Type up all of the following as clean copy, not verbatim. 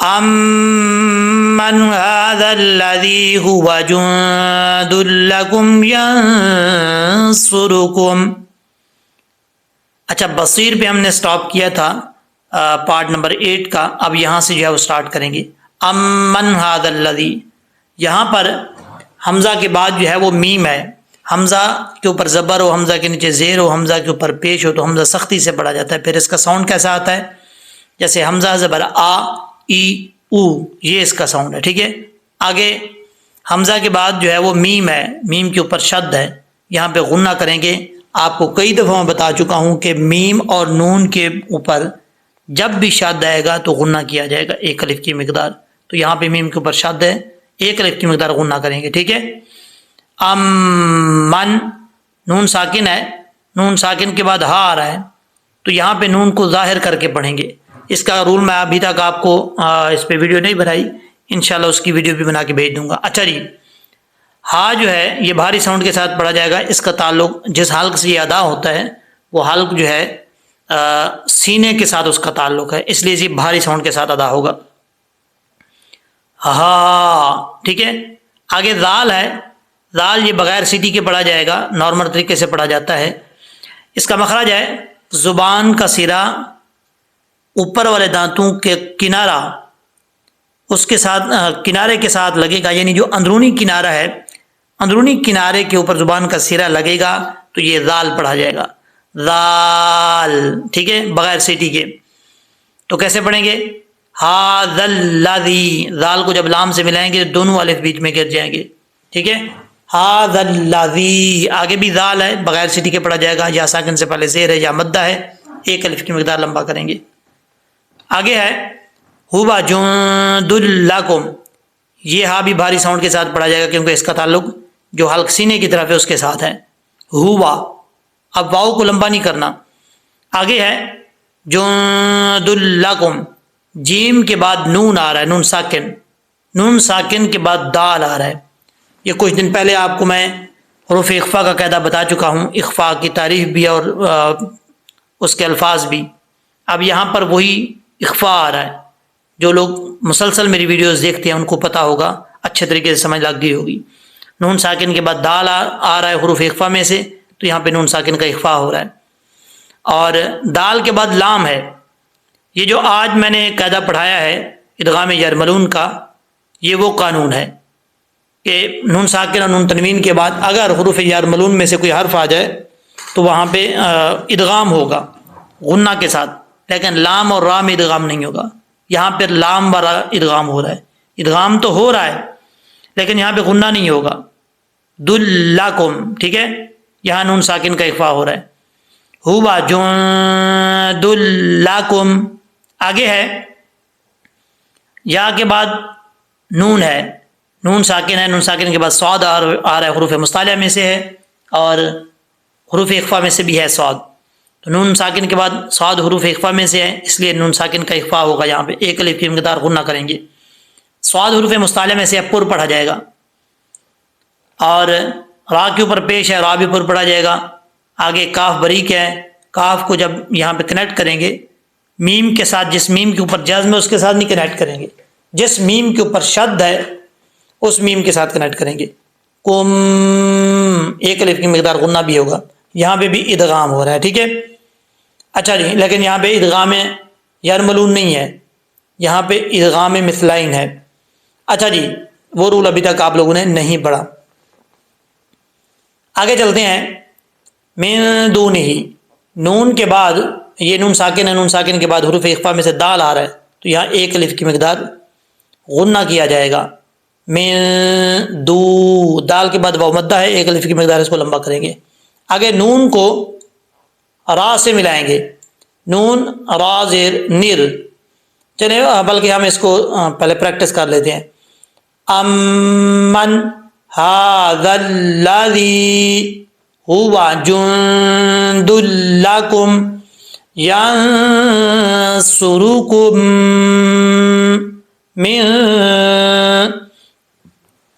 امن هذا الذي هو جند لكم ينصركم. اچھا بصیر پہ ہم نے سٹاپ کیا تھا پارٹ نمبر 8 کا. اب یہاں سے جو ہے وہ سٹارٹ کریں گے. امن هذا الذي، یہاں پر حمزہ کے بعد جو ہے وہ میم ہے. حمزہ کے اوپر زبر ہو، حمزہ کے نیچے زیر ہو، حمزہ کے اوپر پیش ہو تو حمزہ سختی سے پڑھا جاتا ہے. پھر اس کا ساؤنڈ کیسا آتا ہے؟ جیسے حمزہ زبر آ ای او، یہ اس کا ساؤنڈ ہے. ٹھیک ہے. آگے حمزہ کے بعد جو ہے وہ میم ہے، میم کے اوپر شد ہے. یہاں پہ غنہ کریں گے. آپ کو کئی دفعہ میں بتا چکا ہوں کہ میم اور نون کے اوپر جب بھی شد آئے گا تو غنہ کیا جائے گا 1 الف کی مقدار. تو یہاں پہ میم کے اوپر شد ہے، 1 الف کی مقدار غنہ کریں گے. ٹھیک ہے. امن، نون ساکن ہے، نون ساکن کے بعد ہا آ رہا ہے تو یہاں پہ نون کو ظاہر کر کے پڑھیں گے. اس کا رول میں ابھی تک آپ کو اس پہ ویڈیو نہیں بنائی، انشاءاللہ اس کی ویڈیو بھی بنا کے بھیج دوں گا. اچھا جی، ہا جو ہے یہ بھاری ساؤنڈ کے ساتھ پڑھا جائے گا. اس کا تعلق جس حلق سے یہ ادا ہوتا ہے وہ حلق جو ہے سینے کے ساتھ اس کا تعلق ہے، اس لیے یہ بھاری ساؤنڈ کے ساتھ ادا ہوگا. ہا. ٹھیک ہے. آگے ذال ہے. ذال یہ بغیر سیٹی کے پڑھا جائے گا، نارمل طریقے سے پڑھا جاتا ہے. اس کا مخرج ہے زبان کا سرا اوپر والے دانتوں کے کنارہ اس کے ساتھ کنارے کے ساتھ لگے گا، یعنی جو اندرونی کنارہ ہے اندرونی کنارے کے اوپر زبان کا سرا لگے گا تو یہ ذال پڑھا جائے گا. ذال. ٹھیک ہے. بغیر سیٹی کے. تو کیسے پڑھیں گے؟ ہاذا الذی، ذال کو جب لام سے ملائیں گے تو دونوں الف بیچ میں گر جائیں گے. ٹھیک ہے. ہاذا الذی. آگے بھی ذال ہے، بغیر سیٹی کے پڑھا جائے گا. یا ساکن سے پہلے زیر ہے یا مدہ ہے، 1 الف کی مقدار لمبا کریں گے. آگے ہے ہوا جند لکم. یہ ہا بھی بھاری ساؤنڈ کے ساتھ پڑھا جائے گا کیونکہ اس کا تعلق جو حلق سینے کی طرف ہے اس کے ساتھ ہے. ہوا. اب واؤ کو لمبا نہیں کرنا. آگے ہے جند لکم. جیم کے بعد نون آ رہا ہے، نون ساکن. نون ساکن کے بعد دال آ رہا ہے. یہ کچھ دن پہلے آپ کو میں حروف اخفا کا قاعدہ بتا چکا ہوں، اخفا کی تعریف بھی اور اس کے الفاظ بھی. اب یہاں پر وہی اخفا آ رہا ہے. جو لوگ مسلسل میری ویڈیوز دیکھتے ہیں ان کو پتہ ہوگا، اچھے طریقے سے سمجھ لگ گئی ہوگی. نون ساکن کے بعد دال آ رہا ہے حروف اخفا میں سے، تو یہاں پہ نون ساکن کا اخفا ہو رہا ہے. اور دال کے بعد لام ہے. یہ جو آج میں نے قاعدہ پڑھایا ہے ادغام یرملون کا، یہ وہ قانون ہے کہ نون ساکن اور نون تنوین کے بعد اگر حروف یرملون میں سے کوئی حرف آ جائے تو وہاں پہ ادغام ہوگا غنہ کے ساتھ، لیکن لام اور را میں ادغام نہیں ہوگا. یہاں پہ لام و را ادغام ہو رہا ہے. ادغام تو ہو رہا ہے لیکن یہاں پہ غنہ نہیں ہوگا. دلکم. ٹھیک ہے. یہاں نون ساکن کا اخفا ہو رہا ہے. ہوا جند لکم. آگے ہے یا کے بعد نون ہے، نون ساکن ہے. نون ساکن کے بعد صاد آ رہا ہے، حروف مصطلح میں سے ہے اور حروف اخفا میں سے بھی ہے صاد. تو نون ساکن کے بعد صاد حروف اخفا میں سے ہے، اس لیے نون ساکن کا اخفا ہوگا. یہاں پہ 1 الف کی مقدار غنہ کریں گے. صاد حروف مصطلح میں سے پر پڑھا جائے گا اور را کے اوپر پیش ہے، را بھی پر پڑھا جائے گا. آگے کاف بریک ہے. کاف کو جب یہاں پہ کنیکٹ کریں گے میم کے ساتھ، جس میم کے اوپر جزم ہے اس کے ساتھ نہیں کنیکٹ کریں گے، جس میم کے اوپر شد ہے اس میم کے ساتھ کنیکٹ کریں گے. کم. 1 الف کی مقدار غنہ بھی ہوگا. یہاں پہ بھی ادغام ہو رہا ہے. ٹھیک ہے. اچھا جی، لیکن یہاں پہ ادغام یرملون نہیں ہے، یہاں پہ ادغام مثلین ہے. اچھا جی، وہ رول ابھی تک آپ لوگوں نے نہیں پڑھا. آگے چلتے ہیں. من دونہ. نون کے بعد یہ نون ساکن ہے، نون ساکن کے بعد حروف اخفا میں سے دال آ رہا ہے تو یہاں 1 الف کی مقدار غنہ کیا جائے گا. من دو. دال کے بعد واو مدہ ہے، 1 الف کی مقدار اس کو لمبا کریں گے. آگے نون کو را سے ملائیں گے. نون را زیر نر. چلے بلکہ ہم اس کو پہلے پریکٹس کر لیتے ہیں. امن ھذا الذی هو جند لکم ینصرکم من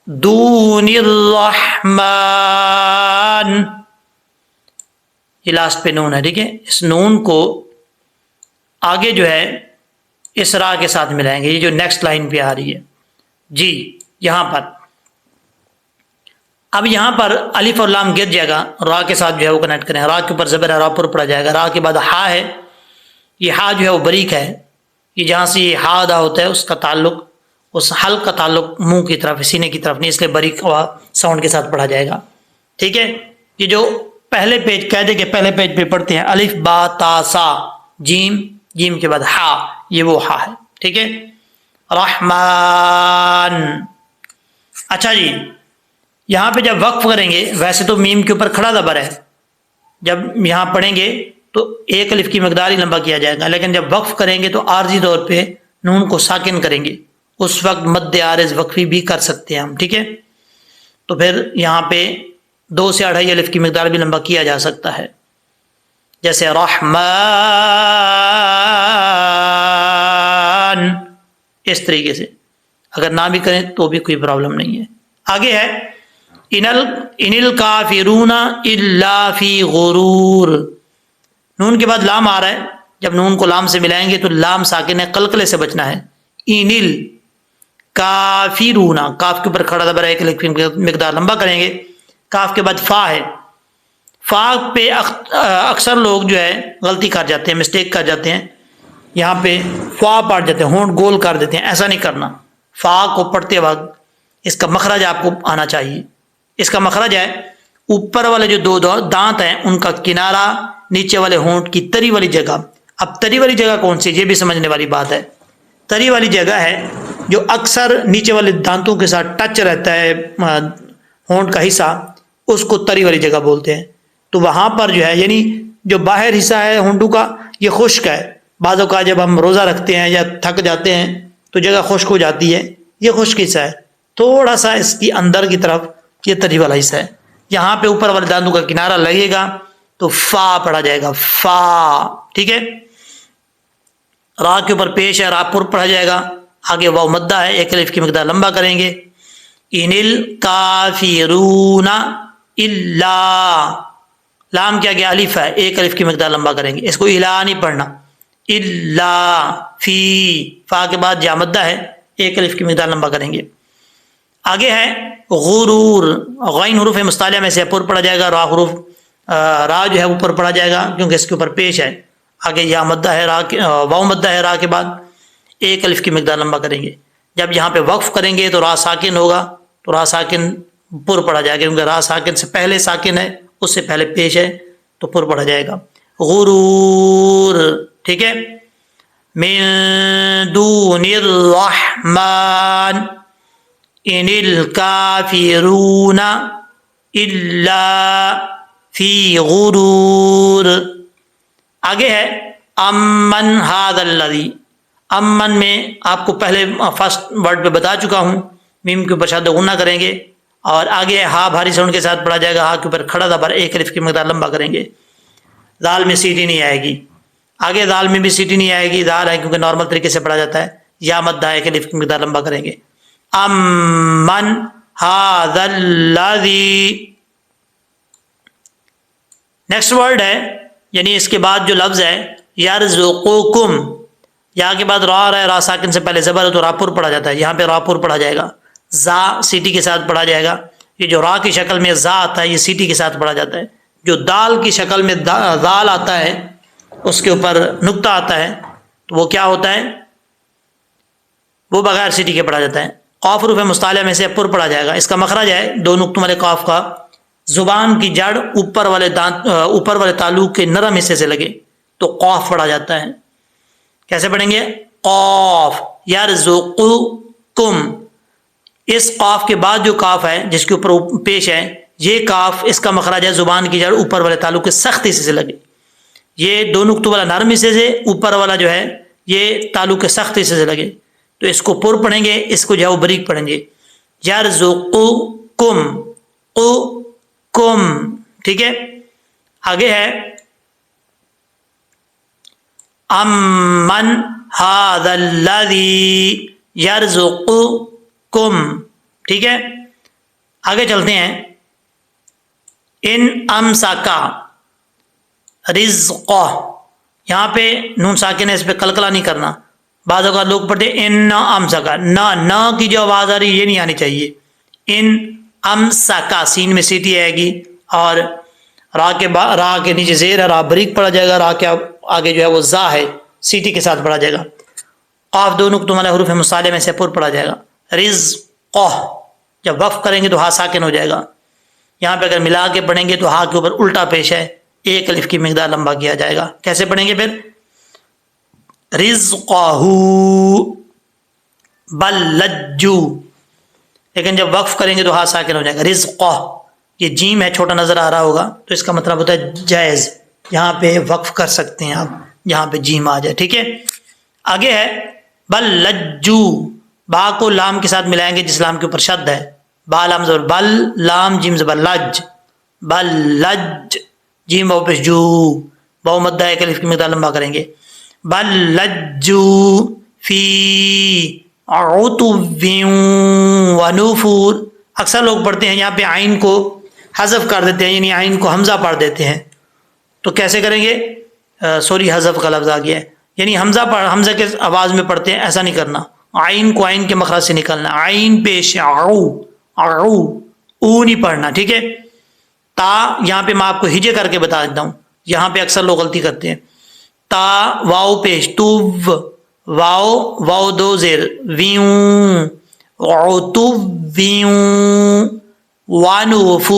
دون الرحمن. یہ لاسٹ پہ نون ہے. ٹھیک ہے. اس نون کو آگے جو ہے اس را کے ساتھ ملائیں گے، یہ جو نیکسٹ لائن پہ آ رہی ہے جی یہاں پر. اب یہاں پر الف اور لام گر جائے گا، را کے ساتھ جو ہے وہ کنیکٹ کریں. را کے اوپر زبر ہے، را پر پڑا جائے گا. را کے بعد ہا ہے، یہ ہا جو ہے وہ بریک ہے، یہ جہاں سے یہ ہا ادا ہوتا ہے اس کا تعلق، اس حلق کا تعلق منہ کی طرف، سینے کی طرف نہیں، اس لیے بریک ساؤنڈ کے ساتھ پڑھا جائے گا. ٹھیک ہے، یہ جو پہلے پیج قاعدے کے پہلے پیج پہ پڑھتے ہیں الف با تا سا جیم، جیم کے بعد ہا، یہ وہ ہا ہے. ٹھیک ہے، رحمان. اچھا جی، یہاں پہ جب وقف کریں گے، ویسے تو میم کے اوپر کھڑا زبر ہے، جب یہاں پڑھیں گے تو ایک الف کی مقدار ہی لمبا کیا جائے گا، لیکن جب وقف کریں گے تو عارضی طور پہ نون کو ساکن کریں گے، اس وقت مد عارض وقفی بھی کر سکتے ہیں ہم. ٹھیک ہے، تو پھر یہاں پہ 2 سے 2.5 الف کی مقدار بھی لمبا کیا جا سکتا ہے، جیسے رحمان، اس طریقے سے. اگر نہ بھی کریں تو بھی کوئی پرابلم نہیں ہے. آگے ہے ان الکافرون الا فی غرور. نون کے بعد لام آ رہا ہے، جب نون کو لام سے ملائیں گے تو لام ساکن ہے، قلقلے سے بچنا ہے. ان الکافرون، کاف کے اوپر کھڑا زبر ہے، ایک الف کی مقدار لمبا کریں گے. کاف کے بعد فا ہے، فا پہ اکثر لوگ جو ہے غلطی کر جاتے ہیں، مسٹیک کر جاتے ہیں، یہاں پہ فا پڑھ جاتے ہیں، ہونٹ گول کر دیتے ہیں. ایسا نہیں کرنا. فا کو پڑھتے وقت اس کا مخرج آپ کو آنا چاہیے. اس کا مخرج ہے اوپر والے جو 2 دانت ہیں ان کا کنارہ نیچے والے ہونٹ کی تری والی جگہ. اب تری والی جگہ کون سی، یہ بھی سمجھنے والی بات ہے. تری والی جگہ ہے جو اکثر نیچے والے دانتوں کے ساتھ ٹچ رہتا ہے، ہونٹ کا حصہ، اس کو تری والی جگہ بولتے ہیں. تو وہاں پر جو ہے، یعنی جو باہر حصہ ہے ہونٹوں کا یہ خشک ہے. بعض اوقات جب ہم روزہ رکھتے ہیں یا تھک جاتے ہیں تو جگہ خشک ہو جاتی ہے، یہ خشک حصہ ہے. تھوڑا سا اس کی اندر کی طرف یہ تری والا حصہ ہے، یہاں پہ اوپر والے دانتوں کا کنارہ لگے گا تو فا پڑھا جائے گا، فا. ٹھیک ہے، را کے اوپر پیش ہے، را پر پڑھا جائے گا. آگے واو مدہ ہے، ایک الف کی مقدار لمبا کریں گے. ان الکافرون الا، لام کیا گیا الف ہے، ایک الف کی مقدار لمبا کریں گے، اس کو الا نہیں پڑھنا. الا فی، فا کے بعد جا مدہ ہے، ایک الف کی مقدار لمبا کریں گے. آگے ہے غرور. غین حروف مستعلیہ میں سے پر پڑھا جائے گا، را حروف را جو ہے اوپر پڑھا جائے گا کیونکہ اس کے اوپر پیش ہے. آگے یا مدہ ہے، واو مدہ ہے، را کے بعد ایک الف کی مقدار لمبا کریں گے. جب یہاں پہ وقف کریں گے تو را ساکن ہوگا، تو را ساکن پر پڑھا جائے گا کیونکہ را ساکن سے پہلے ساکن ہے، اس سے پہلے پیش ہے تو پر پڑھا جائے گا. غرور. ٹھیک ہے، من دون الرحمن ان الکافرون الا فی غرور. آگے ہے امن ھذا الذی. امن میں آپ کو پہلے فرسٹ ورڈ پہ بتا چکا ہوں، میم کے اوپر شاد غنہ کریں گے، اور آگے ہا بھاری ساؤنڈ کے ساتھ پڑھا جائے گا، ہا کے اوپر کھڑا زبر ایک الف کی مقدار لمبا کریں گے. دال میں سیٹی نہیں آئے گی، آگے دال میں بھی سیٹی نہیں آئے گی، دال ہے کیونکہ نارمل طریقے سے پڑھا جاتا ہے. یا مدہ ایک الف کی مقدار لمبا کریں گے. امن ھذا الذی. نیکسٹ ورڈ ہے، یعنی اس کے بعد جو لفظ ہے یرزقکم، یا کے بعد را ہے، را ساکن سے پہلے زبر ہے تو را پر پڑھا جاتا ہے، یہاں پہ را پر پڑھا جائے گا. زا سیٹی کے ساتھ پڑھا جائے گا. یہ جو را کی شکل میں زا آتا ہے یہ سیٹی کے ساتھ پڑھا جاتا ہے. جو دال کی شکل میں دال آتا ہے اس کے اوپر نقطہ آتا ہے تو وہ کیا ہوتا ہے، وہ بغیر سیٹی کے پڑھا جاتا ہے. قاف حروف مستعلیہ میں سے پر پڑھا جائے گا. اس کا مخرج ہے 2 نقطوں والے قاف کا، زبان کی جڑ اوپر والے دانت، اوپر والے تعلق کے نرم حصے سے لگے تو قاف پڑھا جاتا ہے. کیسے پڑھیں گے، قاف یرزقکم. اس قاف کے بعد جو کاف ہے جس کے اوپر پیش ہے، یہ کاف اس کا مخرج ہے زبان کی جڑ اوپر والے تعلق کے سخت حصے سے لگے. یہ 2 نقطوں والا نرم حصے سے، اوپر والا جو ہے یہ تعلق کے سخت حصے سے لگے، تو اس کو پر پڑھیں گے، اس کو جو ہے وہ بریک پڑھیں گے. یرزقکم، کم. ٹھیک ہے، آگے ہے امن ھذا الذی یرزقکم. ٹھیک ہے، آگے چلتے ہیں. ان امسکا رزقہ، یہاں پہ نون ساکن ہے، اس پہ قلقلہ نہیں کرنا. بعض اوقات لوگ پڑھتے ہیں ان امسکا، نہ کی جو آواز آ رہی ہے یہ نہیں آنی چاہیے. ان امسکا سین میں سیٹی آئے گی، اور را کے نیچے زیر ہے، را بریک پڑا جائے گا، را کے آگے جو ہے وہ زا ہے سیٹی کے ساتھ پڑھا جائے گا. قاف دو نقطوں والے حروف مصالح میں سے پر پڑھا جائے گا. رزق، جب وقف کریں گے تو ہا ساکن ہو جائے گا. یہاں پہ اگر ملا کے پڑھیں گے تو ہا کے اوپر الٹا پیش ہے، ایک الف کی مقدار لمبا کیا جائے گا. کیسے پڑھیں گے پھر؟ رزقہ بل لجو، لیکن جب وقف کریں گے تو ہا ساکن ہو جائے گا. رزقہ، یہ جیم ہے، چھوٹا نظر آ رہا ہوگا تو اس کا مطلب ہوتا ہے جائز، یہاں پہ وقف کر سکتے ہیں آپ، یہاں پہ جیم آ جائے. ٹھیک ہے، آگے ہے بل لجو، با کو لام کے ساتھ ملائیں گے جس لام کے اوپر شد ہے. با لام زبر بل، لام جیم زبر لج، بل لج، جیم باؤ پیش جو، باؤ مدہ ایک الف کی مقدار لمبا کریں گے. بل لجو فی عتو ونفور. اکثر لوگ پڑھتے ہیں یہاں پہ عین کو حذف کر دیتے ہیں، یعنی عین کو حمزہ پڑھ دیتے ہیں. تو کیسے کریں گے؟ سوری حذف کا لفظ آ گیا ہے، یعنی حمزہ کے آواز میں پڑھتے ہیں، ایسا نہیں کرنا. عین کو عین کے مخرج سے نکلنا، عین پیش او نہیں پڑھنا. ٹھیک ہے، تا یہاں پہ میں آپ کو ہجے کر کے بتا دیتا ہوں، یہاں پہ اکثر لوگ غلطی کرتے ہیں. تا واؤ پیش تو، واؤ دو زیر ویوں، عتو ویوں ونفور.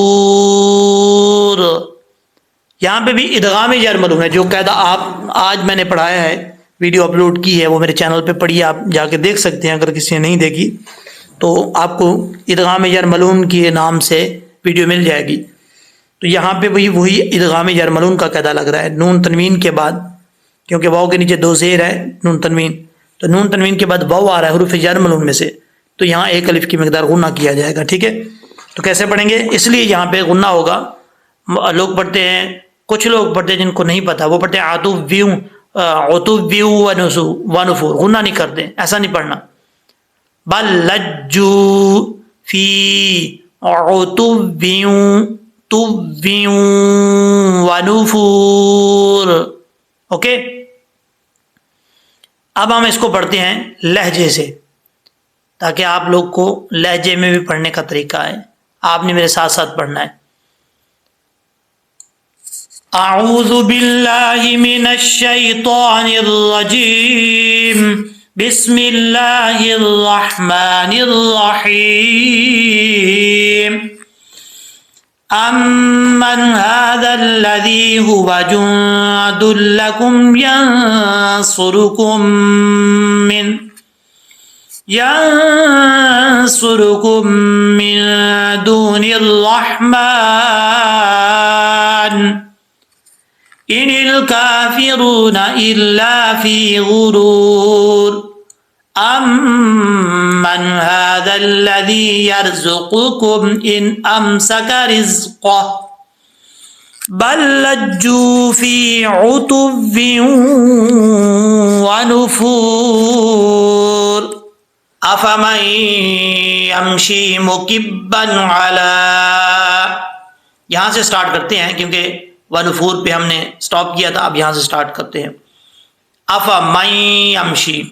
یہاں پہ بھی ادغام جر ملوم ہے، جو قاعدہ آپ آج میں نے پڑھایا ہے، ویڈیو اپلوڈ کی ہے، وہ میرے چینل پہ پڑھی ہے، آپ جا کے دیکھ سکتے ہیں اگر کسی نے نہیں دیکھی تو آپ کو ادغام جر ملون کے نام سے ویڈیو مل جائے گی. تو یہاں پہ وہی ادغام جر ملون کا قاعدہ لگ رہا ہے، نون تنوین کے بعد، کیونکہ واؤ کے نیچے دو زیر ہے نون تنوین، تو نون تنوین کے بعد واؤ آ رہا ہے حروف جر ملون میں سے، تو یہاں ایک الف کی مقدار غنہ کیا جائے گا. ٹھیک ہے، تو کیسے پڑھیں گے؟ اس لیے یہاں پہ غنہ ہوگا. لوگ پڑھتے ہیں، کچھ لوگ پڑھتے ہیں جن کو نہیں پتا، وہ پڑھتے ہیں عتو ویو ونفور، غنہ نہیں کرتے، ایسا نہیں پڑھنا. بل لجو فی عتو ونفور. اوکے، اب ہم اس کو پڑھتے ہیں لہجے سے، تاکہ آپ لوگ کو لہجے میں بھی پڑھنے کا طریقہ ہے. آپ نے میرے ساتھ ساتھ پڑھنا ہے. اعوذ باللہ من الشیطان الرجیم، بسم اللہ الرحمن الرحیم. امن هذا الذي هو جند لكم ينصركم من دون الرحمن ان الكافرون الا في غرور. امن هذا الذي يرزقكم ان امسك رزقه بل لجوا في عتو ونفور. افمن يمشي مكبا على، یہاں سے سٹارٹ کرتے ہیں کیونکہ ونفور پہ ہم نے سٹاپ کیا تھا، اب یہاں سے سٹارٹ کرتے ہیں. افمن يمشي،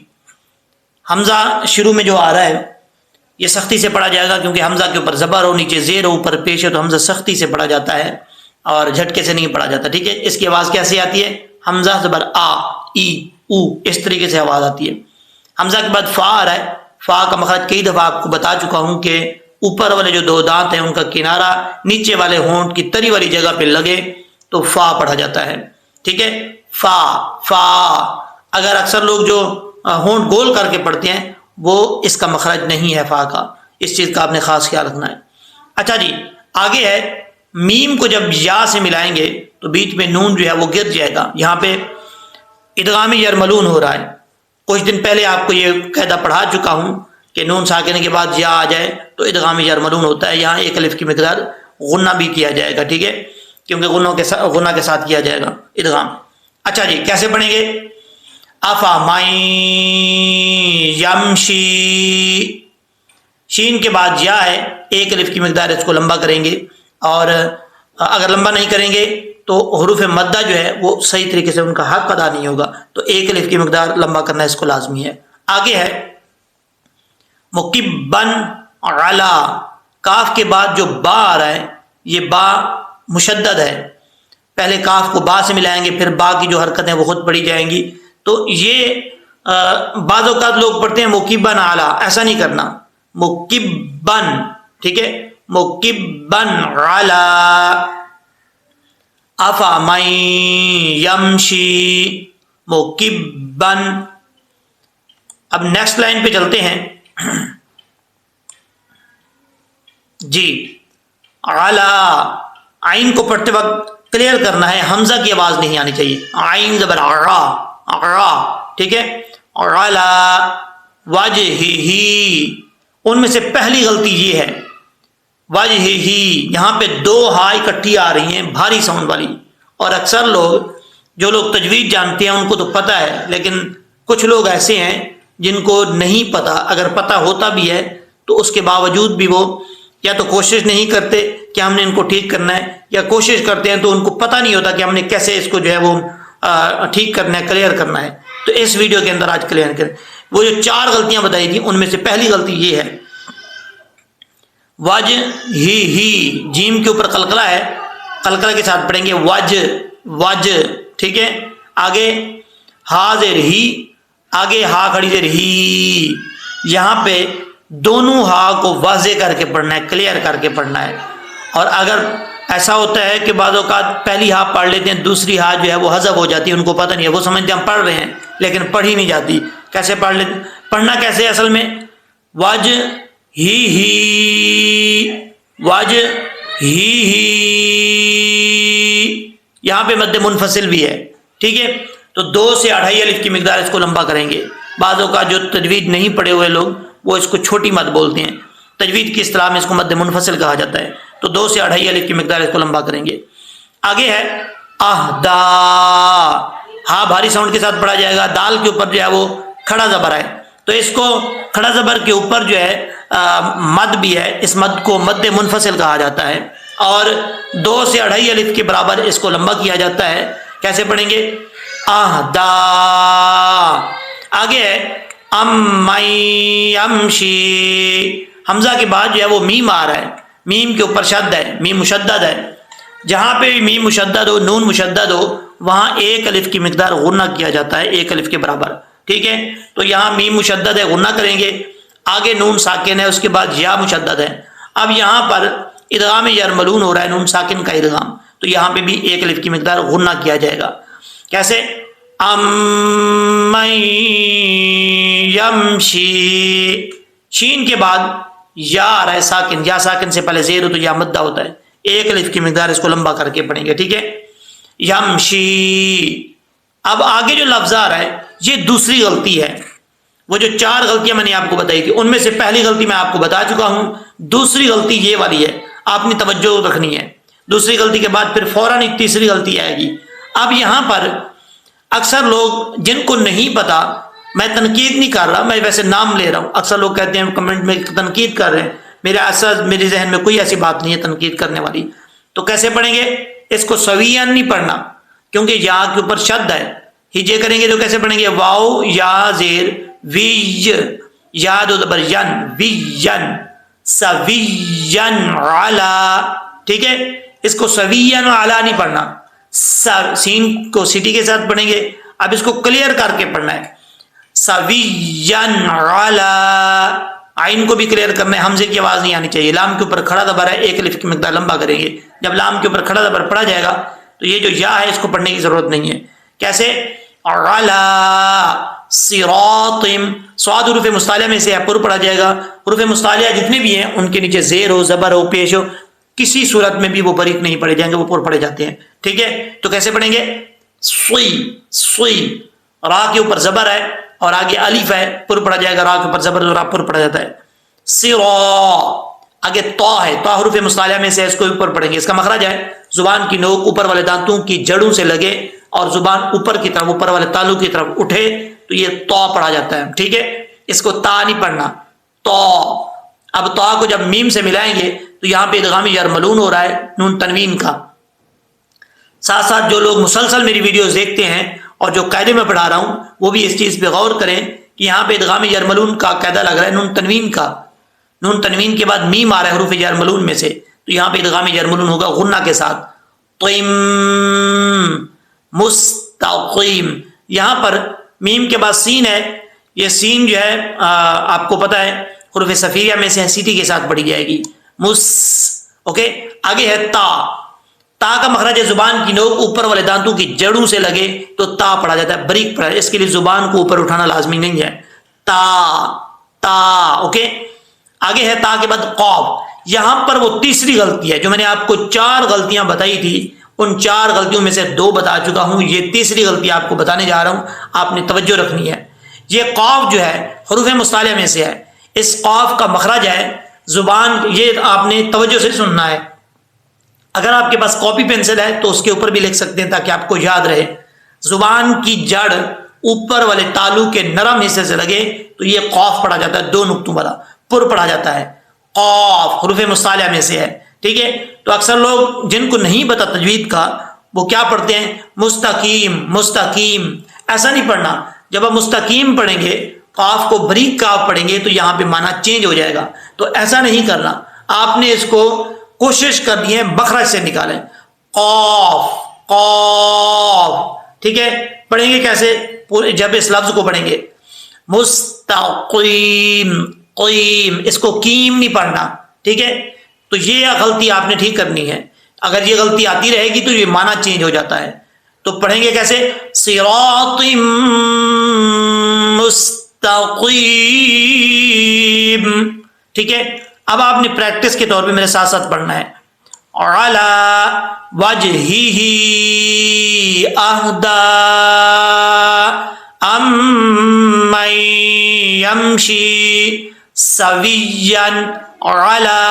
حمزہ شروع میں جو آ رہا ہے یہ سختی سے پڑھا جائے گا، کیونکہ حمزہ کے اوپر زبر ہو، نیچے زیر ہو، اوپر پیش ہے، تو حمزہ سختی سے پڑھا جاتا ہے اور جھٹکے سے نہیں پڑھا جاتا. ٹھیک ہے، اس کی آواز کیسے آتی ہے؟ حمزہ زبر آ، ای، او، اس طریقے سے آواز آتی ہے. حمزہ کے بعد فا آ رہا ہے، فا کا مخرج کئی دفعہ آپ کو بتا چکا ہوں کہ اوپر والے جو دو دانت ہیں ان کا کنارہ نیچے والے ہونٹ کی تری والی جگہ پہ لگے تو فا پڑھا جاتا ہے. ٹھیک ہے، فا. اگر اکثر لوگ جو ہونٹ گول کر کے پڑھتے ہیں وہ اس کا مخرج نہیں ہے فا کا، اس چیز کا آپ نے خاص خیال رکھنا ہے. اچھا جی، آگے ہے میم کو جب یا سے ملائیں گے تو بیچ میں نون جو ہے وہ گر جائے گا. یہاں پہ ادغام یرملون ہو رہا ہے. کچھ دن پہلے آپ کو یہ قاعدہ پڑھا چکا ہوں کہ نون ساکنے کے بعد یا آ جائے تو ادغام یرملون ہوتا ہے. یہاں ایک الف کی مقدار غنہ بھی کیا جائے گا. ٹھیک ہے، کیونکہ غنہ کے ساتھ کیا جائے گا ادغام. اچھا جی، کیسے پڑھیں گے؟ افمن یمشی، شین کے بعد یا ہے، ایک الف کی مقدار اس کو لمبا کریں گے، اور اگر لمبا نہیں کریں گے تو حروف مدہ جو ہے وہ صحیح طریقے سے ان کا حق ادا نہیں ہوگا، تو ایک الف کی مقدار لمبا کرنا اس کو لازمی ہے. آگے ہے مکبن علا، کاف کے بعد جو با آ رہا ہے یہ با مشدد ہے، پہلے کاف کو با سے ملائیں گے، پھر با کی جو حرکتیں وہ خود پڑھی جائیں گی. تو یہ بعض اوقات لوگ پڑھتے ہیں مکبن علا، ایسا نہیں کرنا، مکبن، ٹھیک ہے، مکبن علا. افمن یمشی مکبن. اب نیکسٹ لائن پہ چلتے ہیں. جی علا، عین کو پڑھتے وقت کلیئر کرنا ہے، حمزہ کی آواز نہیں آنی چاہیے، عین زبر عرا، عرا، ٹھیک ہے. علا وجہہ، ان میں سے پہلی غلطی یہ ہے وجہہ، یہاں پہ دو ہا اکٹھی آ رہی ہیں بھاری ساؤنڈ والی، اور اکثر لوگ جو لوگ تجوید جانتے ہیں ان کو تو پتہ ہے، لیکن کچھ لوگ ایسے ہیں جن کو نہیں پتہ، اگر پتہ ہوتا بھی ہے تو اس کے باوجود بھی وہ یا تو کوشش نہیں کرتے کہ ہم نے ان کو ٹھیک کرنا ہے، یا کوشش کرتے ہیں تو ان کو پتہ نہیں ہوتا کہ ہم نے کیسے اس کو جو ہے وہ ٹھیک کرنا ہے، کلیئر کرنا ہے. تو اس ویڈیو کے اندر آج کلیئر کریں. وہ جو 4 غلطیاں بتائی تھیں ان میں سے پہلی غلطی یہ ہے وج ہی، جیم کے اوپر قلقلہ ہے، قلقلہ کے ساتھ پڑھیں گے وج، وج، ٹھیک ہے. آگے ہا زیر ہی، آگے ہا کھڑی زیر ہی، یہاں پہ دونوں ہا کو واضح کر کے پڑھنا ہے، کلیئر کر کے پڑھنا ہے. اور اگر ایسا ہوتا ہے کہ بعض اوقات پہلی ہا پڑھ لیتے ہیں، دوسری ہا جو ہے وہ حذف ہو جاتی ہے، ان کو پتہ نہیں ہے، وہ سمجھتے ہیں ہم پڑھ رہے ہیں لیکن پڑھی نہیں جاتی. کیسے پڑھ لیتے؟ پڑھنا کیسے اصل میں وج ہی، وج ہی، یہاں پہ مد منفصل بھی ہے، ٹھیک ہے. تو 2 سے 2.5 الف کی مقدار اس کو لمبا کریں گے. بعض اوقات جو تجوید نہیں پڑھے ہوئے لوگ وہ اس کو چھوٹی مد بولتے ہیں، تجوید کی اصطلاح میں اس کو مد منفصل کہا جاتا ہے. تو 2 سے 2.5 الف کی مقدار اس کو لمبا کریں گے. آگے ہے اہدا، ہاں بھاری ساؤنڈ کے ساتھ پڑھا جائے گا، دال کے اوپر جو ہے وہ کھڑا زبر ہے، تو اس کو کھڑا زبر کے اوپر جو ہے مد بھی ہے، اس مد کو مد منفصل کہا جاتا ہے، اور 2 سے 2.5 الف کے برابر اس کو لمبا کیا جاتا ہے. کیسے پڑھیں گے اہدا. آگے ہے امن یمشی، حمزہ کے بعد جو ہے وہ میم آ رہا ہے، میم کے اوپر شد ہے، میم مشدد ہے. جہاں پہ بھی میم مشدد ہو، نون مشدد ہو، وہاں 1 الف کی مقدار غنہ کیا جاتا ہے، 1 الف کے برابر، ٹھیک ہے. تو یہاں میم مشدد ہے، غنہ کریں گے. آگے نون ساکن ہے، اس کے بعد یا مشدد ہے. اب یہاں پر ادغام یرملون ہو رہا ہے، نون ساکن کا ادغام، تو یہاں پہ بھی 1 الف کی مقدار غنہ کیا جائے گا. کیسے امن یمشی، شین کے بعد یا آ رہا ہے ساکن، یا ساکن سے پہلے زیر ہو تو یا مدہ ہوتا ہے، 1 الف کی مقدار اس کو لمبا کر کے پڑھیں گے، ٹھیک ہے. یمشی. اب آگے جو لفظ آ رہا ہے یہ دوسری غلطی ہے. وہ جو 4 غلطیاں میں نے آپ کو بتائی تھی ان میں سے پہلی غلطی میں آپ کو بتا چکا ہوں، دوسری غلطی یہ والی ہے، آپ نے توجہ رکھنی ہے. دوسری غلطی کے بعد پھر فوراً ایک تیسری غلطی آئے گی. اب یہاں پر اکثر لوگ جن کو نہیں پتا، میں تنقید نہیں کر رہا، میں ویسے نام لے رہا ہوں، اکثر لوگ کہتے ہیں کمنٹ میں تنقید کر رہے ہیں، میرے ذہن میں کوئی ایسی بات نہیں ہے تنقید کرنے والی. تو کیسے پڑھیں گے؟ اس کو سویان نہیں پڑھنا کیونکہ یا کے اوپر شد ہے، ہجے کریں گے تو کیسے پڑھیں گے واو یا زیر وی، یا دو زبر ین، وی ین، سویان علا، ٹھیک ہے. اس کو سویان علا نہیں پڑھنا، سین کو سٹی کے ساتھ پڑھیں گے. اب اس کو کلیئر کر کے پڑھنا ہے سویان علا، عین کو بھی کلیئر کرنا ہے، حمزے کی آواز نہیں آنی چاہیے. لام کے اوپر کھڑا زبر ہے، 1 الف کی مقدار لمبا کریں گے. جب لام کے اوپر کھڑا زبر پڑھا جائے گا تو یہ جو یا ہے اس کو پڑھنے کی ضرورت نہیں ہے. کیسے علا صراط، صاد حروف مستعلیہ میں سے ہے، پر پڑھا جائے گا. حروف مستعلیہ جتنے بھی ہیں ان کے نیچے زیر ہو، زبر ہو، پیش ہو، کسی صورت میں بھی وہ باریک نہیں پڑھے جائیں گے، وہ پر پڑھے جاتے ہیں، ٹھیک ہے. تو کیسے پڑھیں گے سوئی، سوئی، را کے اوپر زبر ہے اور آگے الف ہے، پر پڑھا جائے گا، را کے اوپر زبر اور را پر پڑھا جاتا ہے. صراط، آگے تو ہے، تو حروف مستعلیہ میں سے اس کو اوپر پڑھیں گے. اس کا مخرج ہے زبان کی نوک اوپر والے دانتوں کی جڑوں سے لگے اور زبان اوپر کی طرف، اوپر والے تالو کی طرف اٹھے تو یہ تو پڑھا جاتا ہے، ٹھیک ہے. اس کو تا نہیں پڑھنا، تو. اب تو کو جب میم سے ملائیں گے تو یہاں پہ ادغام یرملون ہو رہا ہے نون تنوین کا. ساتھ ساتھ جو لوگ مسلسل میری ویڈیوز دیکھتے ہیں اور جو قاعدے میں پڑھا رہا ہوں وہ بھی اس چیز پہ غور کریں کہ یہاں پہ ادغام یرملون کا قاعدہ لگ رہا ہے نون تنوین کا، نون تنوین کے بعد میم آ رہا ہے حروف یرملون میں سے، تو یہاں پہ ادغام یرملون ہوگا غنہ کے ساتھ، طیم مستقیم. یہاں پر میم کے بعد سین ہے، یہ سین جو ہے آپ کو پتا ہے حروف صفیریہ میں سے سیٹی کے ساتھ پڑھی جائے گی، مس. اوکے، آگے ہے تا. تا کا مخرج ہے زبان کی نوک اوپر والے دانتوں کی جڑوں سے لگے تو تا پڑھا جاتا ہے، بریک پڑھا جاتا ہے، اس کے لیے زبان کو اوپر اٹھانا لازمی نہیں ہے. تا تا. اوکے، آگے ہے تا کے بعد قاف. یہاں پر وہ تیسری غلطی ہے جو میں نے آپ کو 4 غلطیاں بتائی تھی، ان 4 غلطیوں میں سے 2 بتا چکا ہوں، یہ تیسری غلطی آپ کو بتانے جا رہا ہوں، آپ نے توجہ رکھنی ہے. یہ قاف جو ہے حروف مصطلح میں سے ہے، اس قاف کا مخرج ہے زبان، یہ آپ نے توجہ سے سننا ہے. اگر آپ کے پاس کاپی پینسل ہے تو اس کے اوپر بھی لکھ سکتے ہیں تاکہ آپ کو یاد رہے. زبان کی جڑ اوپر والے تالو کے نرم حصے سے لگے تو یہ قاف پڑھا جاتا ہے، 2 نقطوں والا پر پڑھا جاتا ہے. قاف حروف مصطلح میں سے ہے، ٹھیک ہے. تو اکثر لوگ جن کو نہیں پتا تجوید کا وہ کیا پڑھتے ہیں، مستقیم مستقیم. ایسا نہیں پڑھنا. جب آپ مستقیم پڑھیں گے، قاف کو بریک قاف پڑھیں گے تو یہاں پہ معنی چینج ہو جائے گا، تو ایسا نہیں کرنا. آپ نے اس کو کوشش کرنی ہے مخرج سے نکالیں، قاف قاف. ٹھیک ہے، پڑھیں گے کیسے؟ جب اس لفظ کو پڑھیں گے مستقیم قیم، اس کو کیم نہیں پڑھنا، ٹھیک ہے. تو یہ غلطی آپ نے ٹھیک کرنی ہے. اگر یہ غلطی آتی رہے گی تو یہ معنی چینج ہو جاتا ہے. تو پڑھیں گے کیسے؟ صراط مستقیم. ٹھیک ہے. اب آپ نے پریکٹس کے طور پہ میرے ساتھ ساتھ پڑھنا ہے. علی وجہہ اہدی امن یمشی سویا علی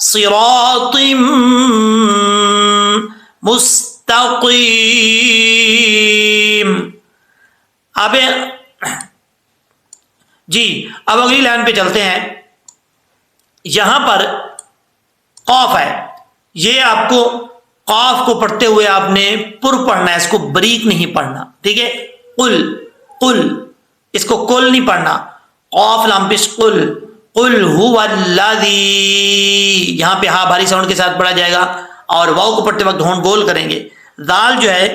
صراط مستقیم. اب جی اب اگلی لائن پہ چلتے ہیں. یہاں پر قاف ہے، یہ آپ کو قاف کو پڑھتے ہوئے آپ نے پر پڑھنا ہے، اس کو بریک نہیں پڑھنا، ٹھیک ہے. قل قل، اس کو کل نہیں پڑھنا. قاف لام پیش قل، قل هو الذی، یہاں پہ ہاں بھاری ساؤنڈ کے ساتھ پڑھا جائے گا اور واو کو پڑھتے وقت ہونٹ گول کریں گے. ذال جو ہے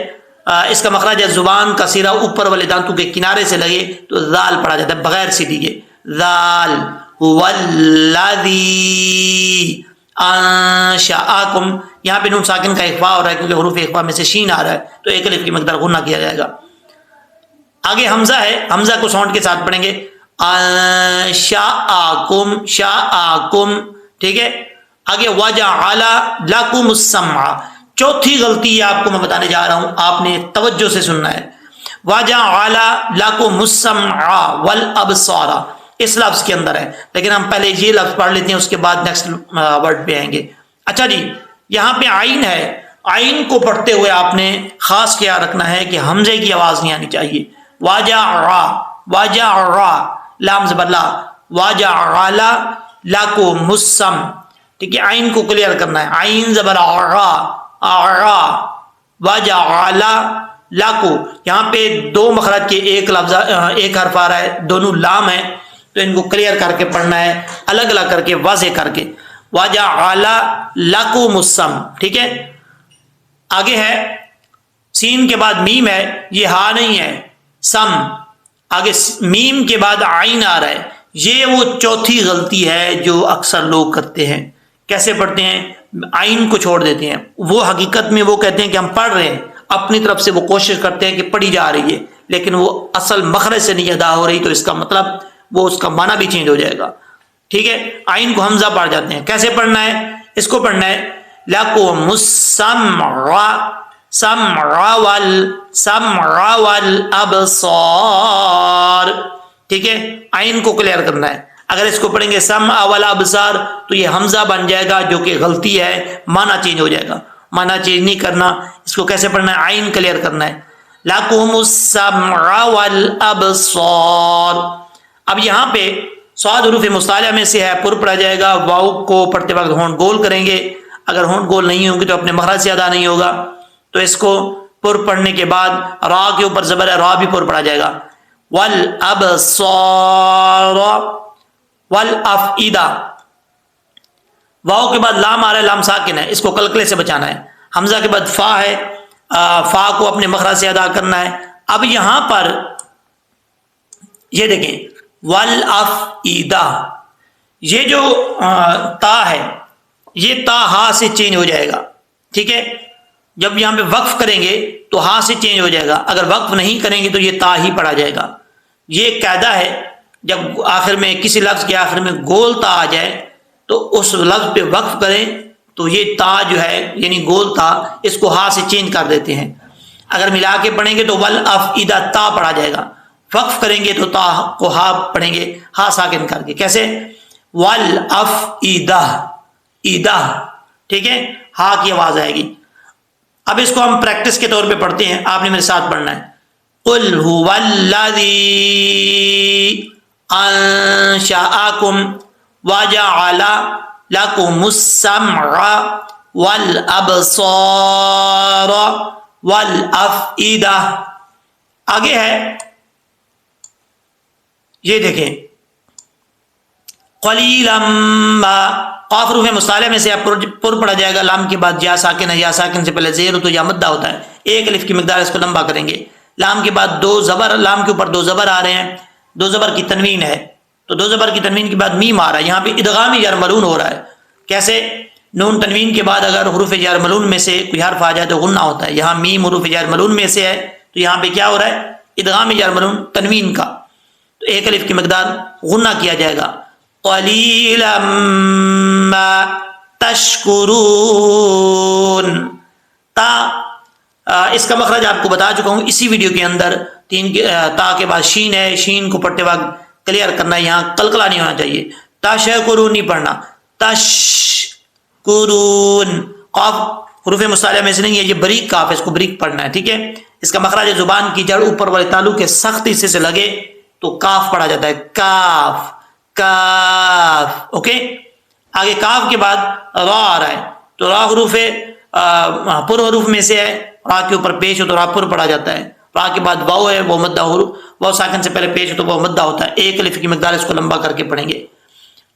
اس کا مخرج ہے زبان کا سرا اوپر والے دانتوں کے کنارے سے لگے تو ذال پڑھا جاتا ہے بغیر سیٹی کے. ذال هو الذی انشأکم، یہاں پہ نون ساکن کا اخفاء ہو رہا ہے کیونکہ حروف اخفاء میں سے شین آ رہا ہے تو ایک الف کی مقدار غنہ کیا جائے گا. آگے حمزہ ہے، حمزہ کو ساؤنڈ کے ساتھ پڑھیں گے انشأکم شاءکم، ٹھیک ہے. آگے وجعل لکم السمع، چوتھی غلطی آپ کو میں بتانے جا رہا ہوں، آپ نے توجہ سے سننا ہے. وجعل لکم السمع والابصار اس لفظ کے اندر ہے، لیکن ہم پہلے یہ لفظ پڑھ لیتے ہیں اس کے بعد نیکسٹ ورڈ پہ آئیں گے. اچھا جی، یہاں پہ عین ہے، عین کو پڑھتے ہوئے آپ نے خاص خیال رکھنا ہے کہ حمزے کی آواز نہیں آنی چاہیے. وجع وجع لام زبر لا، وجعل لکم السمع، ٹھیک ہے. عین کو کلیئر کرنا ہے، عین زبر را را، وجعل لاکو. یہاں پہ 2 مخرج کے ایک لفظ ایک حرف آ رہا ہے، دونوں لام ہے تو ان کو کلیئر کر کے پڑھنا ہے، الگ الگ کر کے واضح کر کے. وجعل لکم السمع، ٹھیک ہے. آگے ہے سین کے بعد میم ہے، یہ ہا نہیں ہے، سم. آگے میم کے بعد عین آ رہا ہے، یہ وہ چوتھی غلطی ہے جو اکثر لوگ کرتے ہیں. کیسے پڑھتے ہیں؟ عین کو چھوڑ دیتے ہیں. وہ حقیقت میں وہ کہتے ہیں کہ ہم پڑھ رہے ہیں، اپنی طرف سے وہ کوشش کرتے ہیں کہ پڑھی جا رہی ہے لیکن وہ اصل مخرج سے نہیں ادا ہو رہی، تو اس کا مطلب وہ اس کا معنی بھی چینج ہو جائے گا. ٹھیک ہے. عین کو حمزہ پڑھ جاتے ہیں. کیسے پڑھنا ہے؟ اس کو پڑھنا ہے لکم السمع سمع والسمع والابصار، ٹھیک ہے. عین کو کلیئر کرنا ہے. اگر اس کو پڑھیں گے سمع والابصار تو یہ حمزہ بن جائے گا جو کہ غلطی ہے، معنی چینج ہو جائے گا. معنی چینج نہیں کرنا. اس کو کیسے پڑھنا ہے؟ عین کلیئر کرنا ہے، لکم السمع والابصار. اب یہاں پہ صاد حروف مصطلح میں سے ہے، پر پڑھا جائے گا. واو کو پڑھتے وقت ہونٹ گول کریں گے، اگر ہونٹ گول نہیں ہوں گے تو اپنے مخرج سے ادا نہیں ہوگا. تو اس کو پر پڑھنے کے بعد را کے اوپر زبر ہے، را بھی پر پڑھا جائے گا. والابصار والافئدہ. واؤ کے بعد لام آ رہا ہے، لام ساکن ہے، اس کو کلکلے سے بچانا ہے. حمزہ کے بعد فا ہے، فا کو اپنے مخرج سے ادا کرنا ہے. اب یہاں پر یہ دیکھیں والافئدہ، یہ جو تا ہے یہ تا ہا سے چینج ہو جائے گا. ٹھیک ہے، جب یہاں پہ وقف کریں گے تو ہا سے چینج ہو جائے گا، اگر وقف نہیں کریں گے تو یہ تا ہی پڑا جائے گا. یہ ایک قاعدہ ہے، جب آخر میں کسی لفظ کے آخر میں گول تا آ جائے تو اس لفظ پہ وقف کریں تو یہ تا جو ہے یعنی گول تا، اس کو ہا سے چینج کر دیتے ہیں. اگر ملا کے پڑھیں گے تو والافئدہ تا پڑھا جائے گا، وقف کریں گے تو تا کو ہا پڑھیں گے، ہا ساکن کر کے. کیسے؟ والافئدہ، ایدہ. ٹھیک ہے، ہا کی آواز آئے گی. اب اس کو ہم پریکٹس کے طور پہ پڑھتے ہیں، آپ نے میرے ساتھ پڑھنا ہے. قل هو الذی انشأکم وجعل لکم السمع والابصار والافئدہ. آگے ہے، یہ دیکھیں قلیلا ما، قاف حروف مصالح میں سے اب پر پڑا جائے گا. لام کے بعد یا ساکن ہے، یا ساکن سے پہلے زیر ہو تو یا مدہ ہوتا ہے. ایک الف کی مقدار اس کو لمبا کریں گے. لام کے بعد دو زبر، لام کے اوپر دو زبر آ رہے ہیں، دو زبر کی تنوین ہے تو دو زبر کی تنوین کے بعد میم آ رہا ہے. یہاں پہ ادغام جر ملون ہو رہا ہے. کیسے؟ نون تنوین کے بعد اگر حروف جر ملون میں سے کوئی حرف آ جائے تو غنہ ہوتا ہے. یہاں میم حروف جر ملون میں سے ہے تو یہاں پہ کیا ہو رہا ہے؟ ادغام جر ملون تنوین کا، تو ایک الف کی مقدار غنہ کیا جائے گا. قلیلا ما تشکرون. تا اس کا مخرج آپ کو بتا چکا ہوں اسی ویڈیو کے اندر. تا کے بعد شین ہے، شین کو پڑھتے وقت کلیئر کرنا ہے، یہاں قلقلہ نہیں ہونا چاہیے. تشکرون نہیں پڑھنا، تشکرون. قاف حروف مصالح میں سے نہیں ہے، یہ بریک کاف ہے، اس کو بریک پڑھنا ہے. ٹھیک ہے، اس کا مخرج زبان کی جڑ اوپر والے تالو کے سخت حصے سے لگے تو کاف پڑھا جاتا ہے. کاف، کاف. اوکے، آگے کاف کے بعد را آ رہا ہے تو را حروف پر حروف میں سے ہے، را کے اوپر پیش ہو تو را پر پڑھا جاتا ہے. را کے بعد واو ہے، وہ مدہ حروف، واو ساکن سے پہلے پیش ہو تو وہ مدہ ہوتا ہے. ایک الف کی مقدار اس کو لمبا کر کے پڑھیں گے.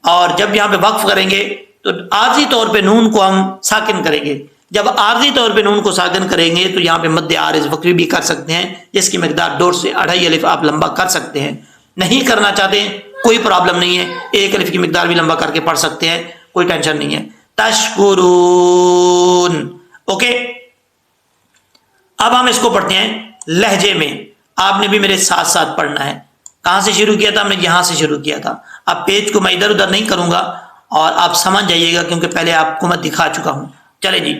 اور جب یہاں پہ وقف کریں گے تو عارضی طور پہ نون کو ہم ساکن کریں گے. جب عارضی طور پہ نون کو ساکن کریں گے تو یہاں پہ مد عارض وقفی بھی کر سکتے ہیں، جس کی مقدار 2 سے 2.5 الف آپ لمبا کر سکتے ہیں. نہیں کرنا چاہتے ہیں کوئی پرابلم نہیں ہے، ایک الف کی مقدار بھی لمبا کر کے پڑھ سکتے ہیں، کوئی ٹینشن نہیں ہے. تشکرون. اوکے، اب ہم اس کو پڑھتے ہیں لہجے میں. آپ نے بھی میرے ساتھ ساتھ پڑھنا ہے. کہاں سے شروع کیا تھا؟ ہم نے یہاں سے شروع کیا تھا. اب پیج کو میں ادھر ادھر نہیں کروں گا اور آپ سمجھ جائیے گا کیونکہ پہلے آپ کو میں دکھا چکا ہوں. چلے جی.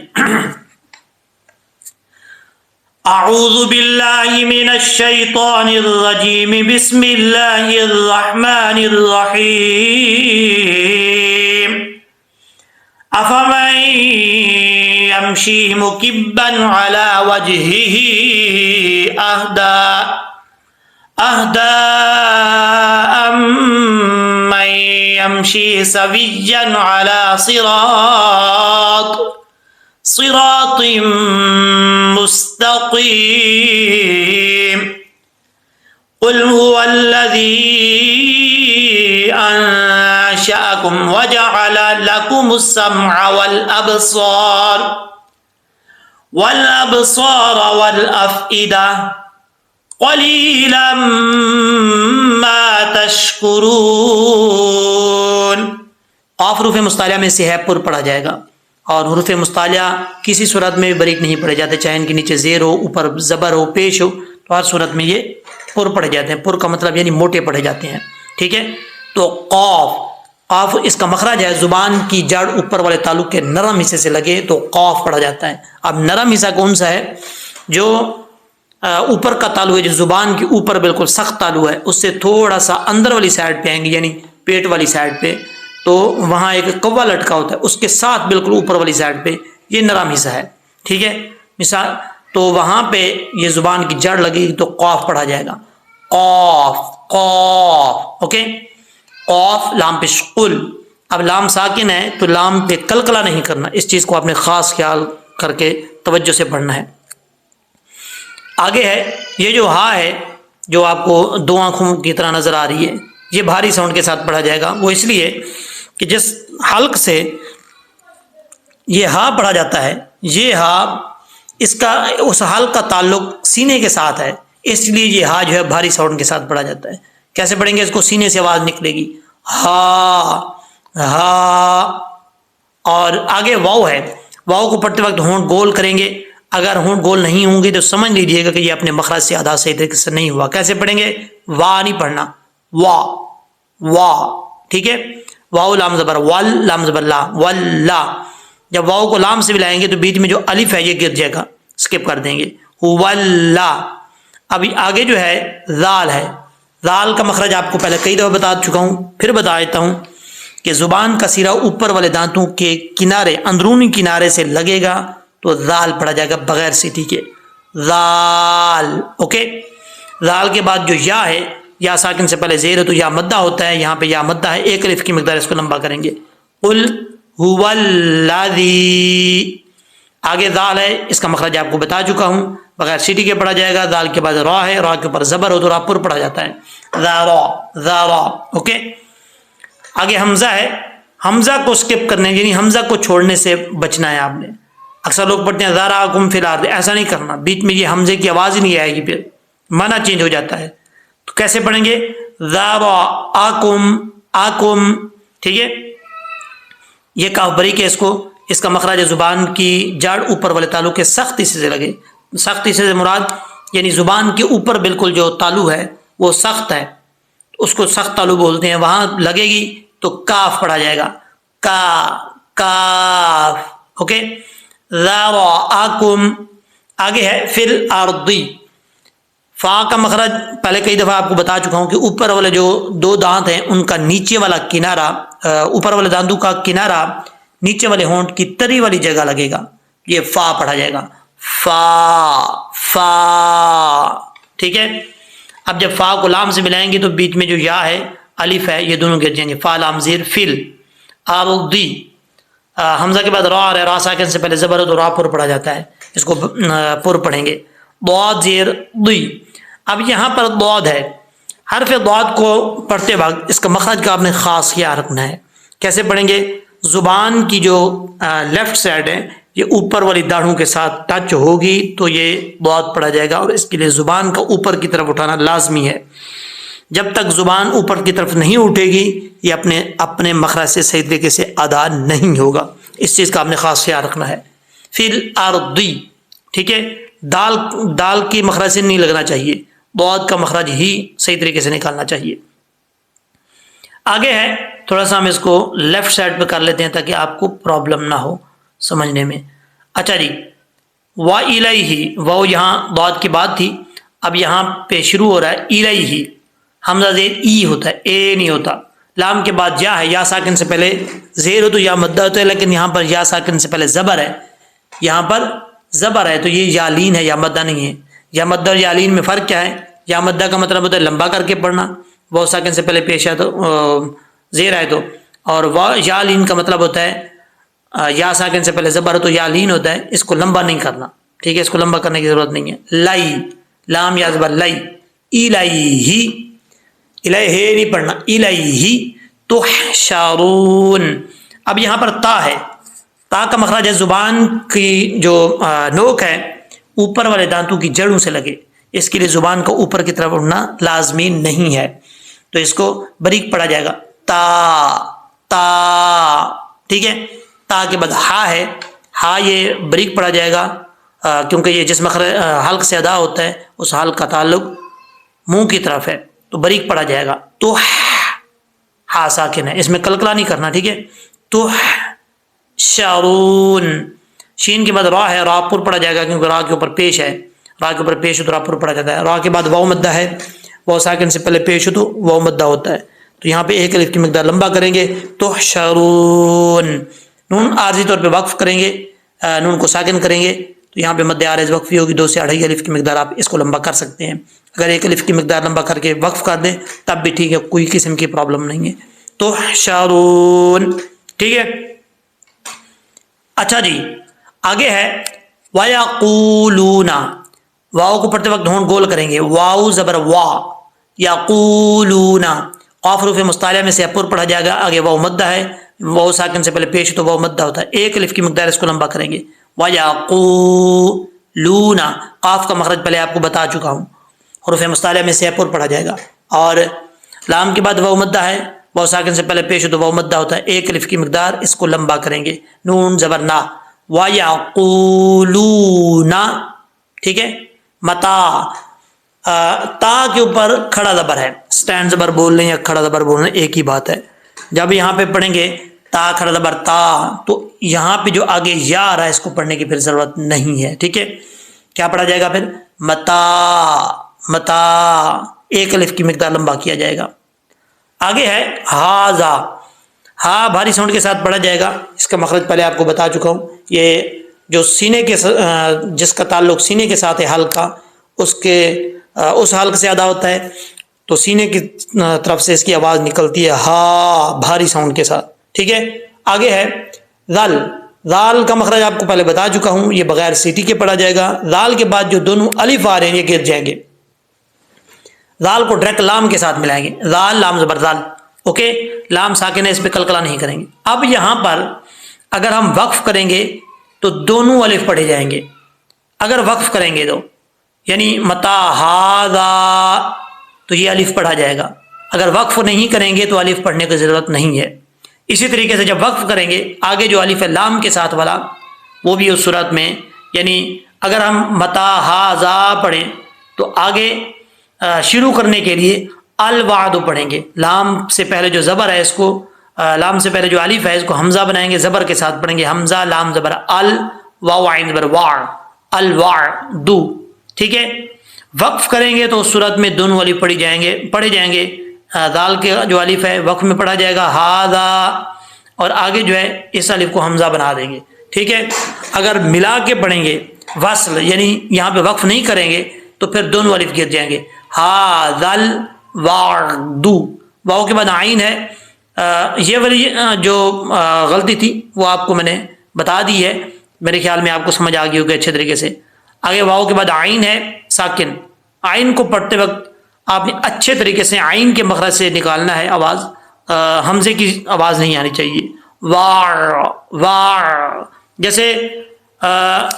اعوذ باللہ من الشیطان الرجیم، بسم اللہ الرحمن الرحیم. افمن یمشی مکبا علی وجہہ اہدی امن یمشی سویا علی صراط مستقیم. قل هو الذی انشأکم وجعل لکم السمع والابصار والافئدہ قلیلا ما تشکرون. قاف حروف مصطلح میں سے ہے، پر پڑھا جائے گا. اور حروف مصطلح کسی صورت میں بھی بریک نہیں پڑھے جاتے، چاہے ان کے نیچے زیر ہو، اوپر زبر ہو، پیش ہو، تو ہر صورت میں یہ پر پڑھے جاتے ہیں. پر کا مطلب یعنی موٹے پڑھے جاتے ہیں. ٹھیک ہے، تو قاف، قاف اس کا مخرج ہے زبان کی جڑ اوپر والے تعلق کے نرم حصے سے لگے تو قاف پڑھا جاتا ہے. اب نرم حصہ کون سا ہے؟ جو اوپر کا تالو ہے، جو زبان کے اوپر بالکل سخت تالو ہے، اس سے تھوڑا سا اندر والی سائڈ پہ آئیں گے، یعنی پیٹ والی سائڈ پہ، تو وہاں ایک کوا لٹکا ہوتا ہے، اس کے ساتھ بالکل اوپر والی سائڈ پہ یہ نرم حصہ ہے. ٹھیک ہے، مثال تو وہاں پہ یہ زبان کی جڑ لگے گی تو قاف پڑھا جائے گا. قاف، قاف. اوکے، قاف لام پہ شقل. اب لام ساکن ہے تو لام پہ کلکلہ نہیں کرنا، اس چیز کو آپ نے خاص خیال کر کے توجہ سے پڑھنا ہے. آگے ہے یہ جو ہا ہے، جو آپ کو دو آنکھوں کی طرح نظر آ رہی ہے، یہ بھاری ساؤنڈ کے ساتھ پڑھا جائے گا۔ وہ اس لیے کہ جس حلق سے یہ ہا پڑھا جاتا ہے، یہ ہا اس کا اس حلق کا تعلق سینے کے ساتھ ہے، اس لیے یہ ہا جو ہے بھاری ساؤنڈ کے ساتھ پڑھا جاتا ہے۔ کیسے پڑھیں گے اس کو؟ سینے سے آواز نکلے گی، ہا ہا۔ اور آگے واو ہے، واو کو پڑھتے وقت ہونٹ گول کریں گے، اگر ہونٹ گول نہیں ہوں گے تو سمجھ لیجیے گا کہ یہ اپنے مخرج سے ادا صحیح طریقے سے نہیں ہوا۔ کیسے پڑھیں گے؟ وا نہیں پڑھنا، وا وا، ٹھیک ہے؟ واو لام زبر ول، لام زبر لا، ولا۔ جب واو کو لام سے ملائیں گے تو بیچ میں جو الف ہے یہ گر جائے گا، اسکپ کر دیں گے، ولا۔ ابھی آگے جو ہے ذال ہے، ذال کا مخرج آپ کو پہلے کئی دفعہ بتا چکا ہوں، پھر بتا دیتا ہوں کہ زبان کا سرا اوپر والے دانتوں کے کنارے، اندرونی کنارے سے لگے گا تو ذال پڑھا جائے گا بغیر سیٹی کے، ذال، اوکے؟ ذال کے بعد جو یا ہے، یا ساکن سے پہلے زیر ہے تو یا مدہ ہوتا ہے، یہاں پہ یا مدہ ہے، ایک الف کی مقدار اس کو لمبا کریں گے، قل هو الذی۔ آگے ذال ہے، اس کا مخرج آپ کو بتا چکا ہوں، بغیر سیٹی کے پڑھا جائے گا۔ ذال کے بعد را ہے، را کے اوپر زبر ہو تو را پر پڑھا جاتا ہے، ذارا ذارا، اوکے؟ آگے حمزہ ہے، حمزہ کو اسکپ کرنے، یعنی حمزہ کو چھوڑنے سے بچنا ہے آپ نے۔ اکثر لوگ پڑھتے ہیں ذراکم فی الارض، ایسا نہیں کرنا، بیچ میں یہ حمزے کی آواز ہی نہیں آئے گی، پھر معنی چینج ہو جاتا ہے۔ تو کیسے پڑھیں گے؟ ذراکم، آکم، ٹھیک ہے؟ یہ کاف بریک ہے، اس کا مخرج زبان کی جڑ اوپر والے تالو کے سخت حصے سے لگے۔ سخت حصے سے مراد یعنی زبان کے اوپر بالکل جو تالو ہے وہ سخت ہے، اس کو سخت تالو بولتے ہیں، وہاں لگے گی تو کاف پڑھا جائے گا، کا کاف، اوکے؟ ذراکم۔ آگے ہے فی الارض، فا کا مخرج پہلے کئی دفعہ آپ کو بتا چکا ہوں کہ اوپر والے جو دو دانت ہیں ان کا نیچے والا کنارہ، اوپر والے دانتوں کا کنارہ نیچے والے ہونٹ کی تری والی جگہ لگے گا، یہ فا پڑھا جائے گا، فا فا، ٹھیک ہے؟ اب جب فا کو لام سے ملائیں گے تو بیچ میں جو یا ہے، الف ہے، یہ دونوں گر جائیں گے، فا لام زیر، فل ارضی۔ حمزہ کے بعد را ہے، را ساکن سے پہلے زبر تو را پر پڑھا جاتا ہے، اس کو پر پڑھیں گے، ضاد زیر ضی۔ اب یہاں پر ضاد ہے، حرف ضاد کو پڑھتے وقت اس کا مخرج کا آپ نے خاص خیال رکھنا ہے۔ کیسے پڑھیں گے؟ زبان کی جو لیفٹ سائڈ ہے یہ اوپر والی داڑھوں کے ساتھ ٹچ ہوگی تو یہ ضاد پڑھا جائے گا، اور اس کے لیے زبان کا اوپر کی طرف اٹھانا لازمی ہے۔ جب تک زبان اوپر کی طرف نہیں اٹھے گی یہ اپنے مخرج سے صحیح طریقے سے ادا نہیں ہوگا، اس چیز کا آپ نے خاص خیال رکھنا ہے۔ فی الارض، ٹھیک ہے؟ دال کی مخرج سے نہیں لگنا چاہیے، ضاد کا مخرج ہی صحیح طریقے سے نکالنا چاہیے۔ آگے ہے، تھوڑا سا ہم اس کو لیفٹ سائڈ پہ کر لیتے ہیں تاکہ آپ کو پرابلم نہ ہو سمجھنے میں۔ اچھا جی، وَإِلَيْهِ، وہ یہاں ضاد کی بات تھی، اب یہاں پہ شروع ہو رہا ہے الیہ، حمزہ زیر ای ہوتا ہے، اے نہیں ہوتا۔ لام کے بعد یا ہے، یا ساکن سے پہلے زیر ہو تو یا مدہ ہوتا ہے، لیکن یہاں پر یا ساکن سے پہلے زبر ہے، یہاں پر زبر ہے تو یہ یا لین ہے، یا مدہ نہیں ہے۔ یا مدہ اور یا لین میں فرق کیا ہے؟ یا مدہ کا مطلب ہوتا ہے لمبا کر کے پڑھنا، وہ ساکن سے پہلے پیش ہے تو زیر آئے تو، اور یا لین کا مطلب ہوتا ہے یا ساکن سے پہلے زبر تو یا لین ہوتا ہے، اس کو لمبا نہیں کرنا، ٹھیک ہے؟ اس کو لمبا کرنے کی ضرورت نہیں ہے۔ لائی، لام یا زبر لائی، الیہ، الیہ نہیں پڑھنا، الیہ تحشرون۔ اب یہاں پر تا ہے، تا کا مخرج ہے زبان کی جو نوک ہے اوپر والے دانتوں کی جڑوں سے لگے، اس کے لیے زبان کو اوپر کی طرف اڑنا لازمی نہیں ہے، تو اس کو باریک پڑھا جائے گا، تا تا، ٹھیک ہے؟ تا کے بعد ہا ہے، ہا یہ باریک پڑھا جائے گا کیونکہ یہ جس مخرج حلق سے ادا ہوتا ہے اس حلق کا تعلق منہ کی طرف ہے تو باریک پڑھا جائے گا۔ تو ہا ساکن ہے، اس میں کلکلا نہیں کرنا، ٹھیک ہے؟ تو شارون، شین کے بعد را ہے، را پر پڑھا جائے گا کیونکہ را کے اوپر پیش ہے، را کے اوپر پیش ہو تو را پر پڑھا جاتا ہے۔ را کے بعد واو مدہ ہے، واو ساکن سے پہلے پیش ہو تو واو مدہ ہوتا ہے، تو یہاں پہ ایک الف کی مقدار لمبا کریں گے، تو شارون۔ نون عارضی طور پہ وقف کریں گے، نون کو ساکن کریں گے تو یہاں پہ مد عارض وقفی ہوگی، 2 سے 2.5 الف کی مقدار آپ اس کو لمبا کر سکتے ہیں۔ اگر ایک الف کی مقدار لمبا کر کے وقف کر دیں تب بھی ٹھیک ہے، کوئی قسم کی پرابلم نہیں ہے۔ تو شارون، ٹھیک ہے؟ اچھا جی، آگے ہے وَيَقُولُونَ، واؤ کو پڑھتے وقت ہونٹ گول کریں گے، واؤ زبر وا، یقولون، قاف حروف مستعلیہ میں سے اپر پڑھا جائے گا، آگے واؤ مدہ ہے، واؤ ساکن سے پہلے پیش تو واؤ مدہ ہوتا ہے، ایک الف کی مقدار اس کو لمبا کریں گے، وَيَقُولُونَ، قاف کا مخرج پہلے آپ کو بتا چکا ہوں، حروف مستعلیہ میں سے اپر پڑھا جائے گا، اور لام کے بعد واؤ مدہ ہے، واؤ ساکن سے پہلے پیش تو واؤ مدہ ہوتا ہے، ایک الف کی مقدار اس کو لمبا کریں گے، نون زبر نا، وَيَقُولُونَ، ٹھیک ہے، متا، تا کے اوپر کھڑا زبر ہے، سٹینڈ زبر بول رہے ہیں یا کھڑا زبر بول رہے ہیں ایک ہی بات ہے، جب یہاں پہ پڑھیں گے تا کھڑا زبر تا، تو یہاں پہ جو آگے یا آ رہا ہے اس کو پڑھنے کی پھر ضرورت نہیں ہے، ٹھیک ہے، کیا پڑھا جائے گا پھر، متا، متا، ایک الف کی مقدار لمبا کیا جائے گا، آگے ہے ہاذا، ہا بھاری ساؤنڈ کے ساتھ پڑھا جائے گا، اس کا مخرج پہلے آپ کو بتا چکا ہوں، یہ جو سینے کے جس کا تعلق سینے کے ساتھ ہے حلق کا، اس حلق سے ادا ہوتا ہے، تو سینے کی طرف سے اس کی آواز نکلتی ہے ہا بھاری ساؤنڈ کے ساتھ، ٹھیک ہے، آگے ہے ذل، ذال کا مخرج آپ کو پہلے بتا چکا ہوں، یہ بغیر سیٹی کے پڑھا جائے گا، ذال کے بعد جو دونوں الف آ رہے ہیں یہ گر جائیں گے، ذال کو ڈائریکٹ لام کے ساتھ ملائیں گے، ذال لام زبر ذال، اوکے، لام ساکن ہے، اس پہ کلکلا نہیں کریں گے، اب یہاں پر اگر ہم وقف کریں گے تو دونوں الف پڑھے جائیں گے، اگر وقف کریں گے تو یعنی متا ہاذا تو یہ الف پڑھا جائے گا، اگر وقف نہیں کریں گے تو الف پڑھنے کی ضرورت نہیں ہے، اسی طریقے سے جب وقف کریں گے آگے جو الف ہے لام کے ساتھ والا وہ بھی اس صورت میں، یعنی اگر ہم متا ہاذا پڑھیں تو آگے شروع کرنے کے لیے الوعد پڑھیں گے، لام سے پہلے جو زبر ہے اس کو، لام سے پہلے جو الف ہے اس کو حمزہ بنائیں گے، زبر کے ساتھ پڑھیں گے، حمزہ لام زبر ال، واو عین زبر وار، الوعد، ٹھیک ہے، وقف کریں گے تو اس صورت میں دونوں الف پڑھے جائیں گے، دال کے جو الف ہے وقف میں پڑھا جائے گا ہاذا، اور آگے جو ہے اس الف کو حمزہ بنا دیں گے، ٹھیک ہے، اگر ملا کے پڑھیں گے وصل یعنی یہاں پہ وقف نہیں کریں گے تو پھر دونوں الف گر جائیں گے، ہاذل وعد، واؤ کے بعد عین ہے، یہ والی جو غلطی تھی وہ آپ کو میں نے بتا دی ہے، میرے خیال میں آپ کو سمجھ آ گئی ہوگی اچھے طریقے سے، آگے واؤ کے بعد عین ہے ساکن، عین کو پڑھتے وقت آپ نے اچھے طریقے سے عین کے مخرج سے نکالنا ہے آواز، حمزے کی آواز نہیں آنی چاہیے، وار وار، جیسے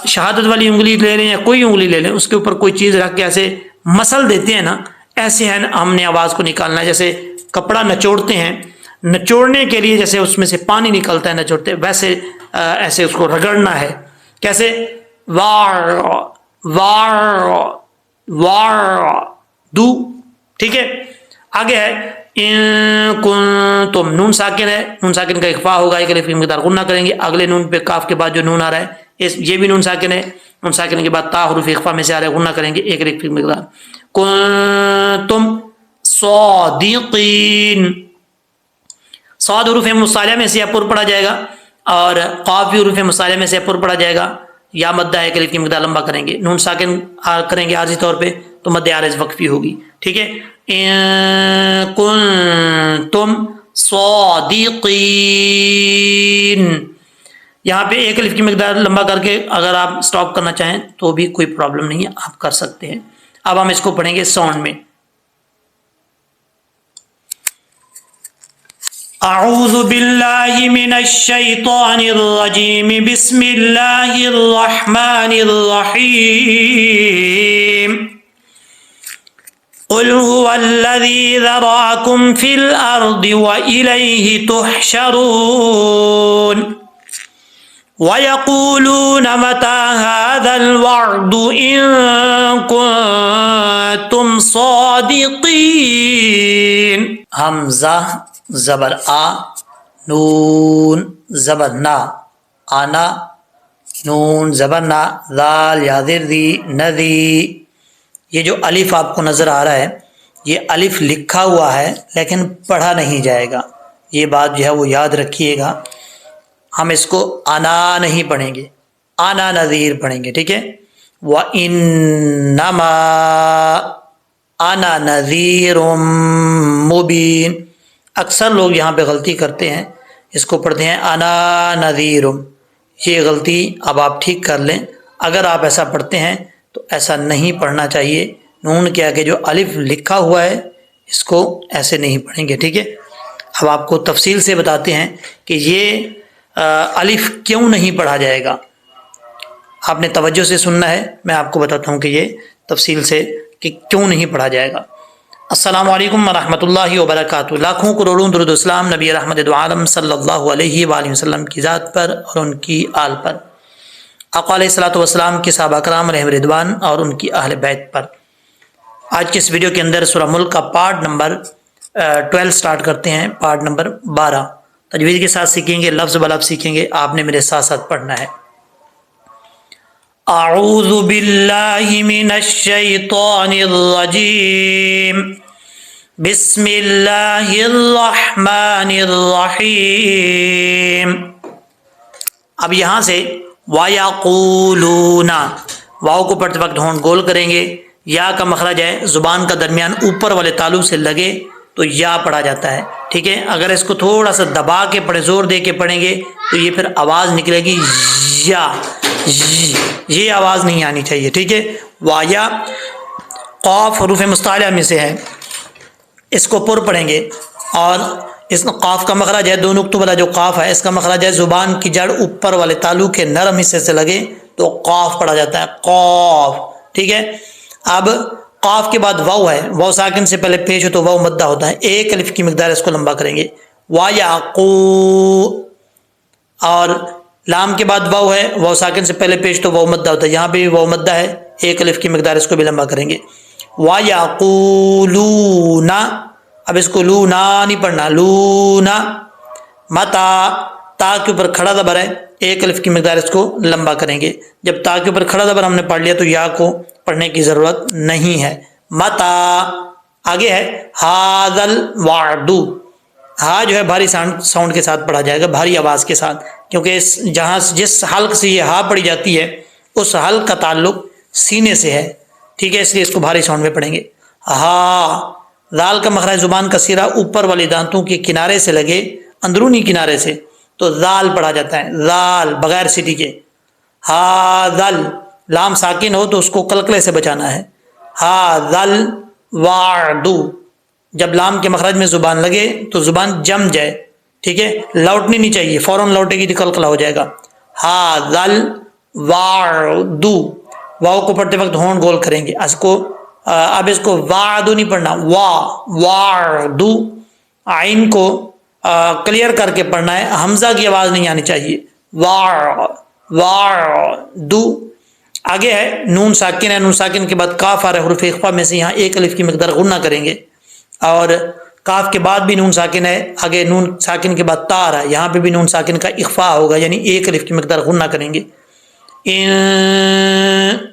شہادت والی انگلی لے لیں یا کوئی انگلی لے لیں اس کے اوپر کوئی چیز رکھ کے ایسے مسل دیتے ہیں نا، ایسے ہے ہم نے آواز کو نکالنا ہے، جیسے کپڑا نچوڑتے ہیں، نچوڑنے کے لیے جیسے اس میں سے پانی نکلتا ہے نچوڑتے ویسے ایسے اس کو رگڑنا ہے، کیسے، وار وار وار دو، ٹھیک ہے، آگے ہے ان کنتم، نون ساکن ہے، نون ساکن کا اخفاء ہوگا، ایک الف کی مقدار غنہ کریں گے، اگلے نون پہ کاف کے بعد جو نون آ رہا ہے یہ بھی نون ساکن ہے، نون ساکن کے بعد تا حروف اخفاء میں سے آ رہا ہے، غنہ کریں گے، ایک الف کی مقدار، کنتم صادقین، صاد حروف مصالحہ میں سے اپر پڑھا جائے گا، اور قاف بھی حروف مصالحہ میں سے اپر پڑھا جائے گا، یا مدہ ایک الف کی مقدار لمبا کریں گے، نون ساکن کریں گے عارضی طور پہ تو مد عارض وقفی ہوگی، ٹھیک ہے، ان کنتم صادقین، یہاں پہ ایک الف کی مقدار لمبا کر کے اگر آپ سٹاپ کرنا چاہیں تو بھی کوئی پرابلم نہیں ہے، آپ کر سکتے ہیں، اب ہم اس کو پڑھیں گے ساؤنڈ میں، اعوذ باللہ من الشیطان الرجیم، بسم اللہ الرحمن الرحیم، قل هو الذی ذراکم فی الارض وإلیہ تحشرون، وَيَقُولُونَ مَتَى هَذَا الْوَعْدُ إِن كُنتُمْ صَادِقِينَ، حمزہ زبر آ، نون زبر نا، آنا، نون زبر نا، ذال یا ذی نذی، یہ جو الف آپ کو نظر آ رہا ہے یہ الف لکھا ہوا ہے لیکن پڑھا نہیں جائے گا، یہ بات جو ہے وہ یاد رکھیے گا، ہم اس کو انا نہیں پڑھیں گے، انا نذیر پڑھیں گے، ٹھیک ہے، وَإِنَّمَا انا نذیر مبین، اکثر لوگ یہاں پہ غلطی کرتے ہیں، اس کو پڑھتے ہیں انا نذیر، یہ غلطی اب آپ ٹھیک کر لیں، اگر آپ ایسا پڑھتے ہیں تو تو ایسا نہیں پڑھنا چاہیے. نون کے آگے جو الف لکھا ہوا ہے اس کو ایسے نہیں پڑھیں گے. ٹھیک ہے. اب آپ کو تفصیل سے بتاتے ہیں کہ یہ الف کیوں نہیں پڑھا جائے گا. آپ نے توجہ سے سننا ہے, میں آپ کو بتاتا ہوں کہ یہ تفصیل سے کہ کیوں نہیں پڑھا جائے گا. السلام علیکم ورحمۃ اللہ وبرکاتہ. لاکھوں کروڑوں درود السلام نبی رحمت دو عالم صلی اللہ علیہ وآلہ وسلم کی ذات پر اور ان کی آل پر, آقا علیہ الصلوۃ والسلام کے صحابہ کرام علیہم رضوان اور ان کی اہل بیت پر. آج کے اس ویڈیو کے اندر سورہ ملک کا پارٹ نمبر 12 سٹارٹ کرتے ہیں. پارٹ نمبر 12 تجوید کے ساتھ سیکھیں گے, لفظ بلفظ سیکھیں گے. آپ نے میرے ساتھ ساتھ پڑھنا ہے. اعوذ باللہ من الشیطان الرجیم, بسم اللہ الرحمن الرحیم. اب یہاں سے وَيَقُولُونَ, واو کو پڑھتے وقت ہونٹ گول کریں گے. یا کا مخرج ہے زبان کا درمیان اوپر والے تالو سے لگے تو یا پڑھا جاتا ہے. ٹھیک ہے. اگر اس کو تھوڑا سا دبا کے پڑھیں, زور دے کے پڑھیں گے تو یہ پھر آواز نکلے گی یا, یہ آواز نہیں آنی چاہیے. ٹھیک ہے. وایا قاف حروف مستعلیہ میں سے ہے, اس کو پر پڑھیں گے. اور اس قاف کا مخرج ہے دو نقطوں والا جو قاف ہے, اس کا مخرج ہے زبان کی جڑ اوپر والے تالو کے نرم حصے سے لگے تو قاف پڑھا جاتا ہے, قاف. ٹھیک ہے. اب قاف کے بعد واو ہے, واو ساکن سے پہلے پیش ہو تو واو مدہ ہوتا ہے. ایک الف کی مقدار اس کو لمبا کریں گے. وَيَعْقُو, اور لام کے بعد واو ہے, واو ساکن سے پہلے پیش تو واو مدہ ہوتا ہے. یہاں پہ بھی واو مدہ ہے, ایک الف کی مقدار اس کو بھی لمبا کریں گے. وَيَقُولُونَ, اب اس کو لونا نہیں پڑھنا, لونا. متا, تا کے اوپر کھڑا زبر ہے, ایک الف کی مقدار اس کو لمبا کریں گے. جب تا کے اوپر کھڑا زبر ہم نے پڑھ لیا تو یا کو پڑھنے کی ضرورت نہیں ہے. متا. آگے ہے ہاذل وعد, ہا جو ہے بھاری ساؤنڈ کے ساتھ پڑھا جائے گا, بھاری آواز کے ساتھ, کیونکہ جہاں جس حلق سے یہ ہا پڑھی جاتی ہے اس حلق کا تعلق سینے سے ہے. ٹھیک ہے. اس لیے اس کو بھاری ساؤنڈ میں پڑھیں گے. ہا. ذال کا مخرج زبان کا سرا اوپر والے دانتوں کے کنارے سے لگے, اندرونی کنارے سے, تو ذال پڑھا جاتا ہے, ذال بغیر سیٹی کے. ہا ذل, لام ساکن ہو تو اس کو کلکلے سے بچانا ہے. ہا ذل وعد, جب لام کے مخرج میں زبان لگے تو زبان جم جائے. ٹھیک ہے. لوٹنی نہیں چاہیے, فوراً لوٹے گی تو کلکلا ہو جائے گا. ہا ذل وعد, واو کو پڑھتے وقت ہونٹ گول کریں گے. اب اس کو وعد نہیں پڑھنا, وعد. عین کو کلیئر کر کے پڑھنا ہے, حمزہ کی آواز نہیں آنی چاہیے. وعد. آگے ہے نون ساکن ہے, نون ساکن کے بعد کاف آ رہا ہے حروف اخفا میں سے, یہاں ایک الف کی مقدار غنہ کریں گے. اور کاف کے بعد بھی نون ساکن ہے, آگے نون ساکن کے بعد تا آ رہا ہے, یہاں پہ بھی نون ساکن کا اخفا ہوگا, یعنی ایک الف کی مقدار غنہ کریں گے. ان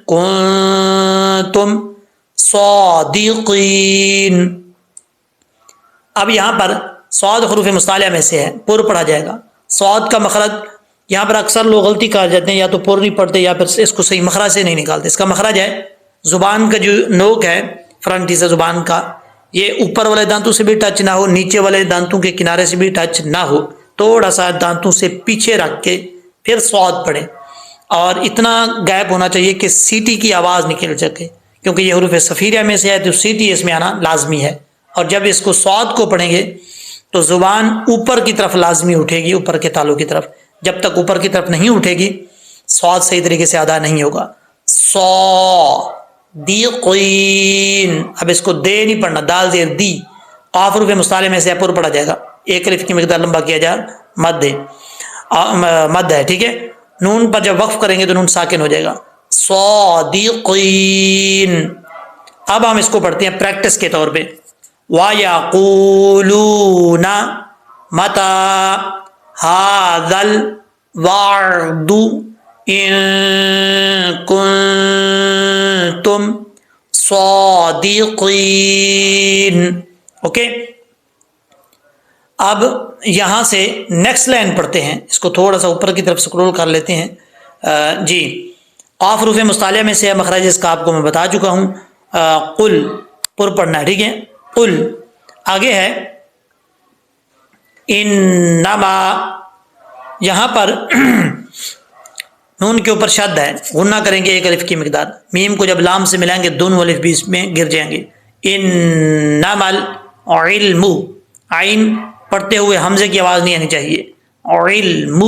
کنتم صادقین. اب یہاں پر صاد حروف مستعلیہ میں سے ہے, پر پڑھا جائے گا. صاد کا مخرج یہاں پر اکثر لوگ غلطی کر جاتے ہیں, یا تو پر نہیں پڑھتے یا پھر اس کو صحیح مخرج سے نہیں نکالتے. اس کا مخرج ہے زبان کا جو نوک ہے فرنٹ حصہ زبان کا, یہ اوپر والے دانتوں سے بھی ٹچ نہ ہو, نیچے والے دانتوں کے کنارے سے بھی ٹچ نہ ہو, تھوڑا سا دانتوں سے پیچھے رکھ کے پھر صاد پڑھیں. اور اتنا گیپ ہونا چاہیے کہ سیٹی کی آواز نکل سکے, کیونکہ یہ حروف صفیرہ میں سے ہے تو سیٹی اس میں آنا لازمی ہے. اور جب اس کو صاد کو پڑھیں گے تو زبان اوپر کی طرف لازمی اٹھے گی, اوپر کے تالوں کی طرف. جب تک اوپر کی طرف نہیں اٹھے گی صاد صحیح طریقے سے ادا نہیں ہوگا. صادقین. اب اس کو دے نہیں پڑھنا, دال زیر دی. قاف حروف مستعلیہ میں سے پر پڑھا جائے گا, ایک الف کی مقدار لمبا کیا جائے, مد ہے. ٹھیک ہے. نون پر جب وقف کریں گے تو نون ساکن ہو جائے گا. صادقین. اب ہم اس کو پڑھتے ہیں پریکٹس کے طور پہ. وَيَقُولُونَ مَتَى هَذَا الْوَعْدُ إِن كُنتُمْ صَادِقِينَ. اوکے. اب یہاں سے نیکسٹ لائن پڑھتے ہیں, اس کو تھوڑا سا اوپر کی طرف سکرول کر لیتے ہیں. جی, قاف حروف مستعلیہ میں سے مخرج اس کا آپ کو میں بتا چکا ہوں. قل پر پڑھنا ہے. ٹھیک ہے. قل. آگے ہے انما, یہاں پر نون کے اوپر شد ہے، غنہ کریں گے ایک الف کی مقدار، میم کو جب لام سے ملائیں گے دونوں الف بھی اس میں گر جائیں گے، انما العلم، عین پڑھتے ہوئے حمزے کی آواز نہیں آنی چاہیے، علم،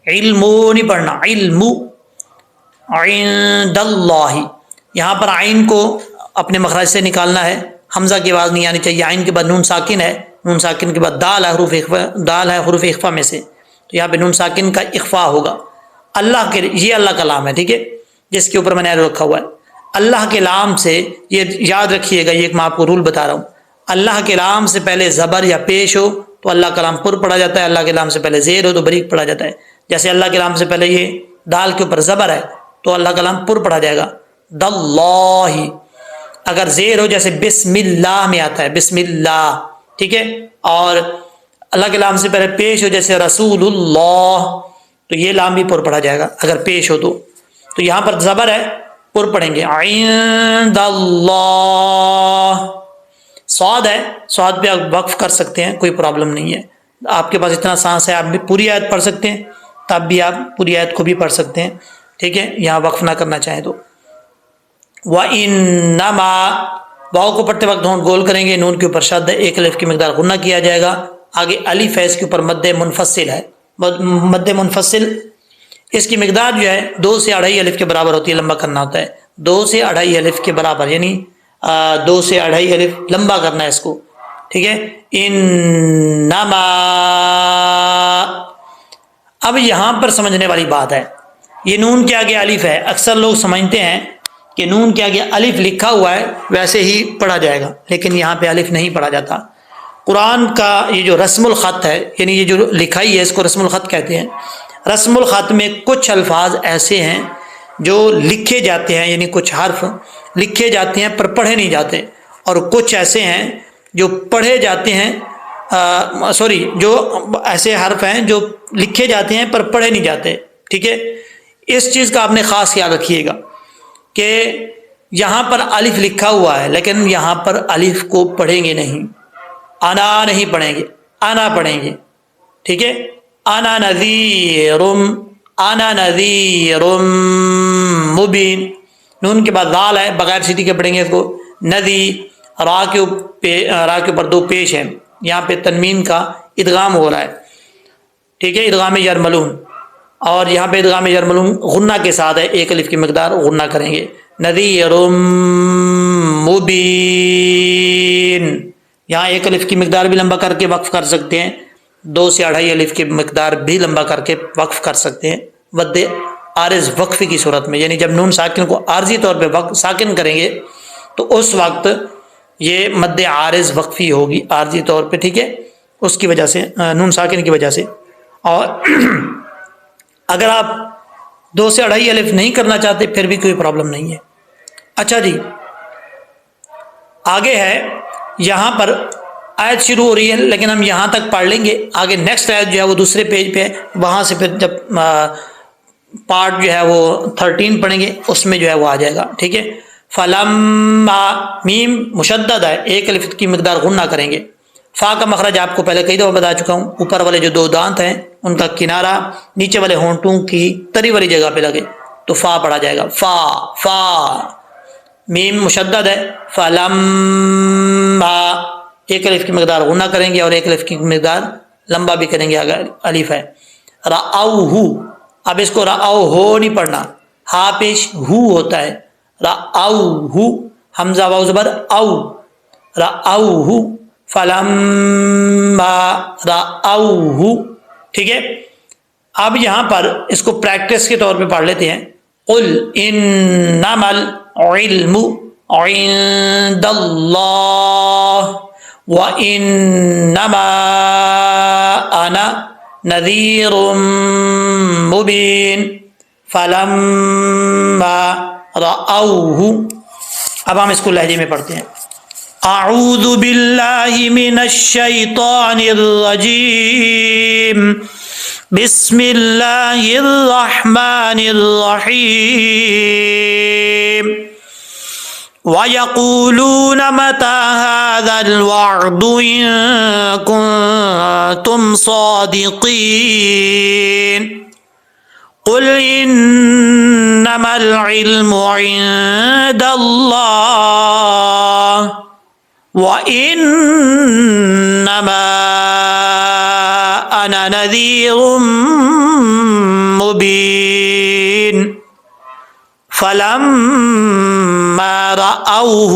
علم نہیں پڑھنا، علم عند اللہ، یہاں پر عین کو اپنے مخرج سے نکالنا ہے، حمزہ کی آواز نہیں آنی چاہیے، عین کے بعد نون ساکن ہے، نون ساکن کے بعد دال ہے حروف اخفا، دال ہے حروف اخفا میں سے، تو یہاں پہ نون ساکن کا اخفا ہوگا۔ اللہ کے، یہ اللہ کا لام ہے، ٹھیک ہے، جس کے اوپر میں نے ایرو رکھا ہوا ہے، اللہ کے لام سے، یہ یاد رکھیے گا، یہ ایک میں آپ کو رول بتا رہا ہوں، اللہ کے لام سے پہلے زبر یا پیش ہو تو اللہ کا لام پر پڑھا جاتا ہے، اللہ کے لام سے پہلے زیر ہو تو بریک پڑھا جاتا ہے، جیسے اللہ کے لام سے پہلے یہ دال کے اوپر زبر ہے تو اللہ کا لام پر پڑھا جائے گا، داللہ، اگر زیر ہو جیسے بسم اللہ میں آتا ہے بسم اللہ، ٹھیک ہے، اور اللہ کے لام سے پہلے پیش ہو جیسے رسول اللہ تو یہ لام بھی پر پڑھا جائے گا اگر پیش ہو تو یہاں پر زبر ہے پر پڑھیں گے، عند اللہ، صاد ہے، صاد پہ آپ وقف کر سکتے ہیں، کوئی پرابلم نہیں ہے، آپ کے پاس اتنا سانس ہے آپ بھی پوری آیت پڑھ سکتے ہیں، تب بھی آپ پوری آیت کو بھی پڑھ سکتے ہیں، ٹھیک ہے، یہاں وقف نہ کرنا چاہیں تو۔ وَإِنَّمَا، واؤ کو پڑھتے وقت ہونٹ گول کریں گے، نون کے اوپر شد ہے، ایک الف کی مقدار غنہ کیا جائے گا، آگے الف ہے، اس کے اوپر مد منفصل ہے، مد منفصل اس کی مقدار جو ہے 2 سے 2.5 الف کے برابر ہوتی ہے، لمبا کرنا ہوتا ہے 2 سے 2.5 الف کے برابر، یعنی 2 سے 2.5 الف لمبا کرنا ہے اس کو، ٹھیک ہے، انما، اب یہاں پر سمجھنے والی بات ہے، یہ نون کے آگے الف ہے، اکثر لوگ سمجھتے ہیں کہ نون کے آگے الف لکھا ہوا ہے ویسے ہی پڑھا جائے گا، لیکن یہاں پہ الف نہیں پڑھا جاتا، قرآن کا یہ جو رسم الخط ہے، یعنی یہ جو لکھائی ہے اس کو رسم الخط کہتے ہیں، رسم الخط میں کچھ الفاظ ایسے ہیں جو لکھے جاتے ہیں، یعنی کچھ حرف لکھے جاتے ہیں پر پڑھے نہیں جاتے، اور کچھ ایسے ہیں جو پڑھے جاتے ہیں، جو ایسے حرف ہیں جو لکھے جاتے ہیں پر پڑھے نہیں جاتے، ٹھیک ہے، اس چیز کا آپ نے خاص خیال رکھیے گا کہ یہاں پر الف لکھا ہوا ہے لیکن یہاں پر الف کو پڑھیں گے نہیں، انا نہیں پڑھیں گے، انا پڑھیں گے، ٹھیک ہے، انا نذیر، انا نذیر مبین، نون کے بعد ذال ہے، بغیر سیٹی کے پڑھیں گے اس کو، ندی، را کے اوپر 2 پیش ہیں، یہاں پہ تنوین کا ادغام ہو رہا ہے، ٹھیک ہے، ادغام یرملون، اور یہاں پہ ادغام یرملون غنہ کے ساتھ ہے، ایک الف کی مقدار غنہ کریں گے، نذیر مبین، یہاں ایک الف کی مقدار بھی لمبا کر کے وقف کر سکتے ہیں، 2 سے 2.5 الف کی مقدار بھی لمبا کر کے وقف کر سکتے ہیں، مد عارض وقفی کی صورت میں، یعنی جب نون ساکن کو عارضی طور پہ ساکن کریں گے تو اس وقت یہ مد عارض وقفی ہوگی عارضی طور پہ، ٹھیک ہے، اس کی وجہ سے، نون ساکن کی وجہ سے، اور اگر آپ 2 سے 2.5 الف نہیں کرنا چاہتے پھر بھی کوئی پرابلم نہیں ہے۔ اچھا جی، آگے ہے، یہاں پر آیت شروع ہو رہی ہے لیکن ہم یہاں تک پڑھ لیں گے، آگے نیکسٹ آیت جو ہے وہ دوسرے پیج پہ ہے، وہاں سے پھر جب پارٹ جو ہے وہ 13 پڑھیں گے اس میں جو ہے وہ آ جائے گا، ٹھیک ہے، فلما، میم مشدد ہے، ایک الف کی مقدار غنہ کریں گے، فا کا مخرج آپ کو پہلے کئی دفعہ بتا چکا ہوں، اوپر والے جو 2 دانت ہیں ان کا کنارہ نیچے والے ہونٹوں کی تری والی جگہ پہ لگے تو فا پڑھا جائے گا، فا فا، میم مشدد ہے، فلما، ایک الف کی مقدار غنہ کریں گے اور ایک الف کی مقدار لمبا بھی کریں گے اگر الف ہے، رأوہ، اب اس کو رأوہ نہیں پڑھنا، ہا پیش ہو ہوتا ہے، رأوہ، حمزہ واو زبر او، رأوہ، فلما رأوہ، ٹھیک ہے، اب یہاں پر اس کو پریکٹس کے طور پہ پڑھ لیتے ہیں، قل انما العلم عند اللہ وانما انا نذیر مبین فلما رأوہ، اب ہم اس کو لہجے میں پڑھتے ہیں، اعوذ باللہ من الشیطان الرجیم، بسم اللہ الرحمن الرحیم، وَيَقُولُونَ مَتَى هَذَا الْوَعْدُ إِن كُنتُمْ صَادِقِينَ قل انما العلم عند اللہ وانما انا نذیر مبین فلما رأوه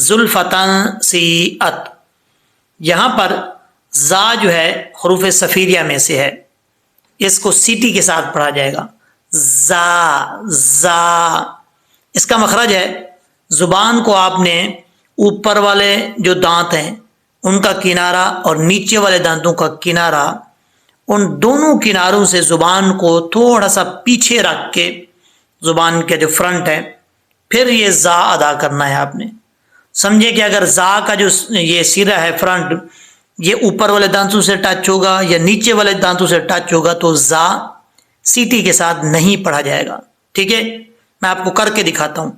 زلفۃ سیئت. یہاں پر زا جو ہے حروف صفیریہ میں سے ہے، اس کو سیٹی کے ساتھ پڑھا جائے گا. زا زا، اس کا مخرج ہے زبان کو آپ نے اوپر والے جو دانت ہیں ان کا کنارہ اور نیچے والے دانتوں کا کنارہ، ان دونوں کناروں سے زبان کو تھوڑا سا پیچھے رکھ کے زبان کے جو فرنٹ ہے پھر یہ زا ادا کرنا ہے. آپ نے سمجھے کہ اگر زا کا جو یہ سرا ہے فرنٹ یہ اوپر والے دانتوں سے ٹچ ہوگا یا نیچے والے دانتوں سے ٹچ ہوگا تو زا سیٹی کے ساتھ نہیں پڑھا جائے گا. ٹھیک ہے، میں آپ کو کر کے دکھاتا ہوں.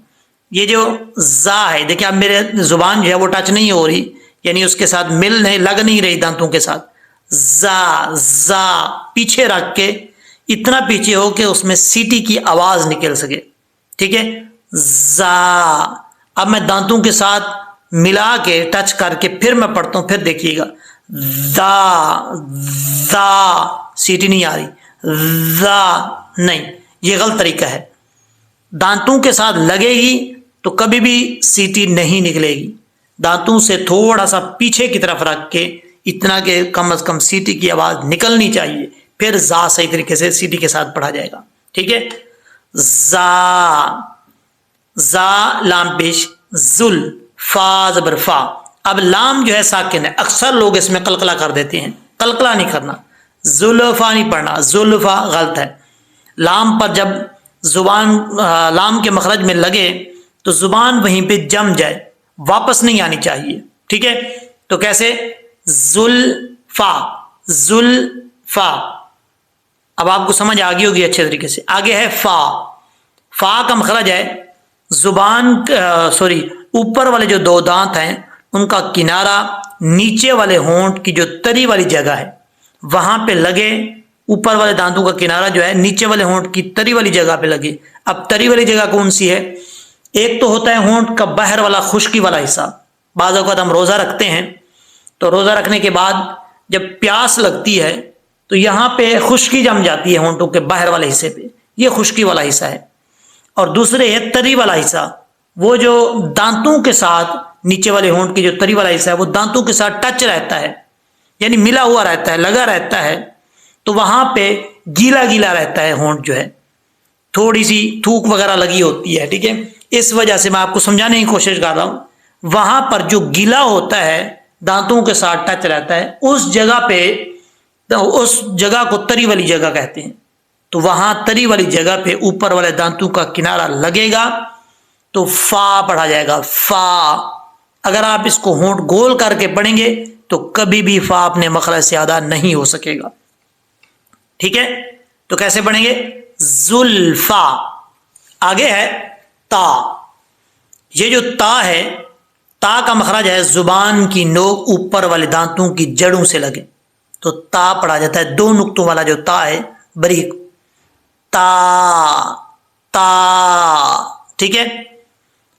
یہ جو زا ہے دیکھیں اب میرے زبان جو ہے وہ ٹچ نہیں ہو رہی، یعنی اس کے ساتھ مل نہیں لگ نہیں رہی دانتوں کے ساتھ. زا زا پیچھے رکھ کے اتنا پیچھے ہو کہ اس میں سیٹی کی آواز نکل سکے. ٹھیک ہے، زا. اب میں دانتوں کے ساتھ ملا کے ٹچ کر کے پھر میں پڑھتا ہوں، پھر دیکھیے گا دا دا سیٹی نہیں آ رہی، دا نہیں، یہ غلط طریقہ ہے. دانتوں کے ساتھ لگے گی تو کبھی بھی سیٹی نہیں نکلے گی. دانتوں سے تھوڑا سا پیچھے کی طرف رکھ کے اتنا کہ کم از کم سیٹی کی آواز نکلنی چاہیے، پھر زا صحیح طریقے سے سیٹی کے ساتھ پڑھا جائے گا. ٹھیک ہے، زا زا لام پیش، زل فا زبر فا. اب لام جو ہے ساکن ہے، اکثر لوگ اس میں قلقلہ کر دیتے ہیں، قلقلہ نہیں کرنا، زلفا نہیں پڑھنا، زلفا غلط ہے. لام پر جب زبان لام کے مخرج میں لگے تو زبان وہیں پہ جم جائے، واپس نہیں آنی چاہیے. ٹھیک ہے، تو کیسے؟ زلفا زلفا. اب آپ کو سمجھ آ گئی ہوگی اچھے طریقے سے. آگے ہے فا. فا کا مخرج ہے زبان اوپر والے جو دو دانت ہیں ان کا کنارہ نیچے والے ہونٹ کی جو تری والی جگہ ہے وہاں پہ لگے. اوپر والے دانتوں کا کنارہ جو ہے نیچے والے ہونٹ کی تری والی جگہ پہ لگے. اب تری والی جگہ کون سی ہے؟ ایک تو ہوتا ہے ہونٹ کا باہر والا خشکی والا حصہ. بعض اوقات ہم روزہ رکھتے ہیں تو روزہ رکھنے کے بعد جب پیاس لگتی ہے تو یہاں پہ خشکی جم جاتی ہے ہونٹوں کے باہر والے حصے پہ، یہ خشکی والا حصہ ہے. اور دوسرے ہے تری والا حصہ، وہ جو دانتوں کے ساتھ نیچے والے ہونٹ کی جو تری والا حصہ ہے وہ دانتوں کے ساتھ ٹچ رہتا ہے، یعنی ملا ہوا رہتا ہے، لگا رہتا ہے، تو وہاں پہ گیلا گیلا رہتا ہے ہونٹ جو ہے، تھوڑی سی تھوک وغیرہ لگی ہوتی ہے. ٹھیک ہے، اس وجہ سے میں آپ کو سمجھانے کی کوشش کر رہا ہوں. وہاں پر جو گیلا ہوتا ہے دانتوں کے ساتھ ٹچ رہتا ہے اس جگہ کو تری والی جگہ کہتے ہیں. تو وہاں تری والی جگہ پہ اوپر والے دانتوں کا کنارہ لگے گا تو فا پڑھا جائے گا، فا. اگر آپ اس کو ہونٹ گول کر کے پڑھیں گے تو کبھی بھی فا اپنے مخرج سے ادا نہیں ہو سکے گا. ٹھیک ہے، تو کیسے پڑھیں گے؟ زلفا. آگے ہے تا. یہ جو تا ہے، تا کا مخرج ہے زبان کی نوک اوپر والے دانتوں کی جڑوں سے لگے تو تا پڑھا جاتا ہے. دو نقطوں والا جو تا ہے بریک، تا تا. ٹھیک ہے،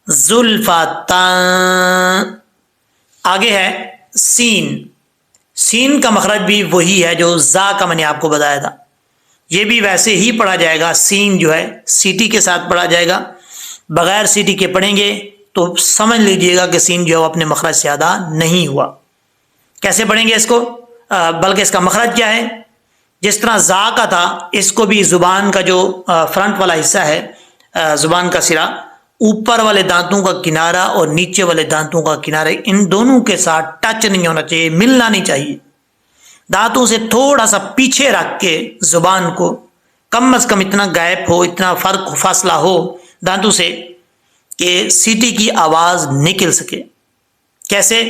زلفا تا. آگے ہے سین. سین کا مخرج بھی وہی ہے جو زا کا میں نے آپ کو بتایا تھا، یہ بھی ویسے ہی پڑھا جائے گا. سین جو ہے سیٹی کے ساتھ پڑھا جائے گا، بغیر سیٹی کے پڑھیں گے تو سمجھ لیجئے گا کہ سین جو ہے وہ اپنے مخرج سے ادا نہیں ہوا. کیسے پڑھیں گے اس کو؟ بلکہ اس کا مخرج کیا ہے؟ جس طرح زا کا تھا اس کو بھی زبان کا جو فرنٹ والا حصہ ہے، زبان کا سرا، اوپر والے دانتوں کا کنارہ اور نیچے والے دانتوں کا کنارہ ان دونوں کے ساتھ ٹچ نہیں ہونا چاہیے، ملنا نہیں چاہیے. دانتوں سے تھوڑا سا پیچھے رکھ کے زبان کو کم از کم اتنا گیپ ہو، اتنا فرق فاصلہ ہو دانتوں سے کہ سیٹی کی آواز نکل سکے. کیسے؟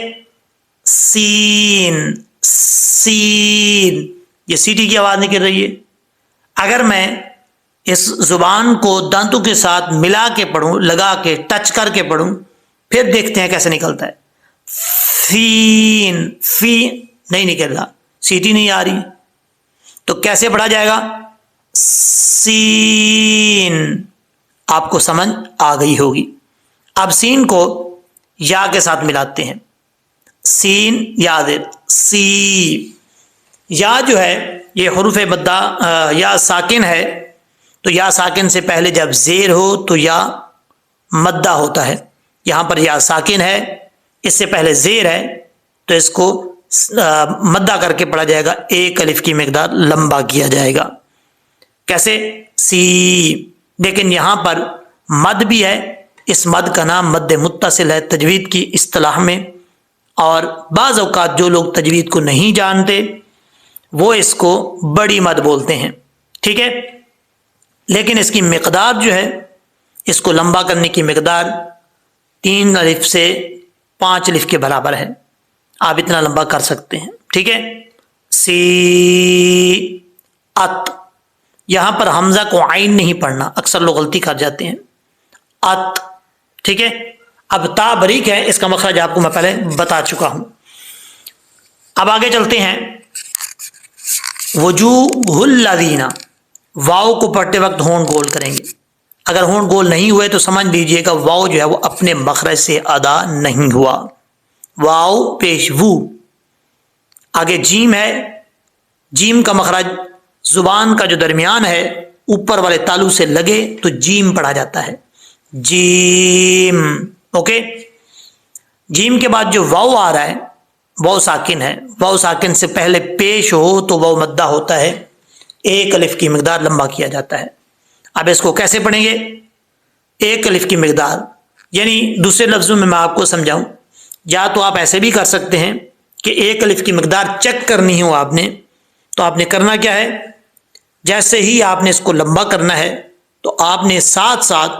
سین سین، یہ سیٹی کی آواز نکل رہی ہے. اگر میں اس زبان کو دانتوں کے ساتھ ملا کے پڑھوں، لگا کے ٹچ کر کے پڑھوں، پھر دیکھتے ہیں کیسے نکلتا ہے. فین فی نہیں نکل رہا، سیٹی نہیں آ رہی. تو کیسے پڑھا جائے گا؟ سین. آپ کو سمجھ آ گئی ہوگی. اب سین کو یا کے ساتھ ملاتے ہیں. سین یا زیر سی. یا جو ہے یہ حروف مدہ یا ساکن ہے، تو یا ساکن سے پہلے جب زیر ہو تو یا مدہ ہوتا ہے. یہاں پر یا ساکن ہے، اس سے پہلے زیر ہے، تو اس کو مدہ کر کے پڑھا جائے گا. ایک الف کی مقدار لمبا کیا جائے گا. کیسے؟ سی. لیکن یہاں پر مد بھی ہے. اس مد کا نام مد متصل ہے تجوید کی اصطلاح میں، اور بعض اوقات جو لوگ تجوید کو نہیں جانتے وہ اس کو بڑی مد بولتے ہیں. ٹھیک ہے، لیکن اس کی مقدار جو ہے، اس کو لمبا کرنے کی مقدار 3 الف سے 5 الف کے برابر ہے. آپ اتنا لمبا کر سکتے ہیں. ٹھیک ہے. سی ات. یہاں پر حمزہ کو عین نہیں پڑھنا، اکثر لوگ غلطی کر جاتے ہیں. ات. ٹھیک ہے. اب تا بریک ہے، اس کا مخرج آپ کو میں پہلے بتا چکا ہوں. اب آگے چلتے ہیں. وجوہ الذین، واؤ کو پڑھتے وقت ہونٹ گول کریں گے. اگر ہونٹ گول نہیں ہوئے تو سمجھ لیجئے گا واؤ جو ہے وہ اپنے مخرج سے ادا نہیں ہوا. واؤ پیش وو. آگے جیم ہے. جیم کا مخرج زبان کا جو درمیان ہے اوپر والے تالو سے لگے تو جیم پڑھا جاتا ہے. جیم. اوکے. جیم کے بعد جو واؤ آ رہا ہے واؤ ساکن ہے. واؤ ساکن سے پہلے پیش ہو تو واؤ مدہ ہوتا ہے. ایک الف کی مقدار لمبا کیا جاتا ہے. اب اس کو کیسے پڑھیں گے؟ ایک الف کی مقدار، یعنی دوسرے لفظوں میں آپ کو سمجھاؤں، یا تو آپ ایسے بھی کر سکتے ہیں کہ ایک الف کی مقدار چیک کرنی ہو آپ نے، تو آپ نے کرنا کیا ہے، جیسے ہی آپ نے اس کو لمبا کرنا ہے تو آپ نے ساتھ ساتھ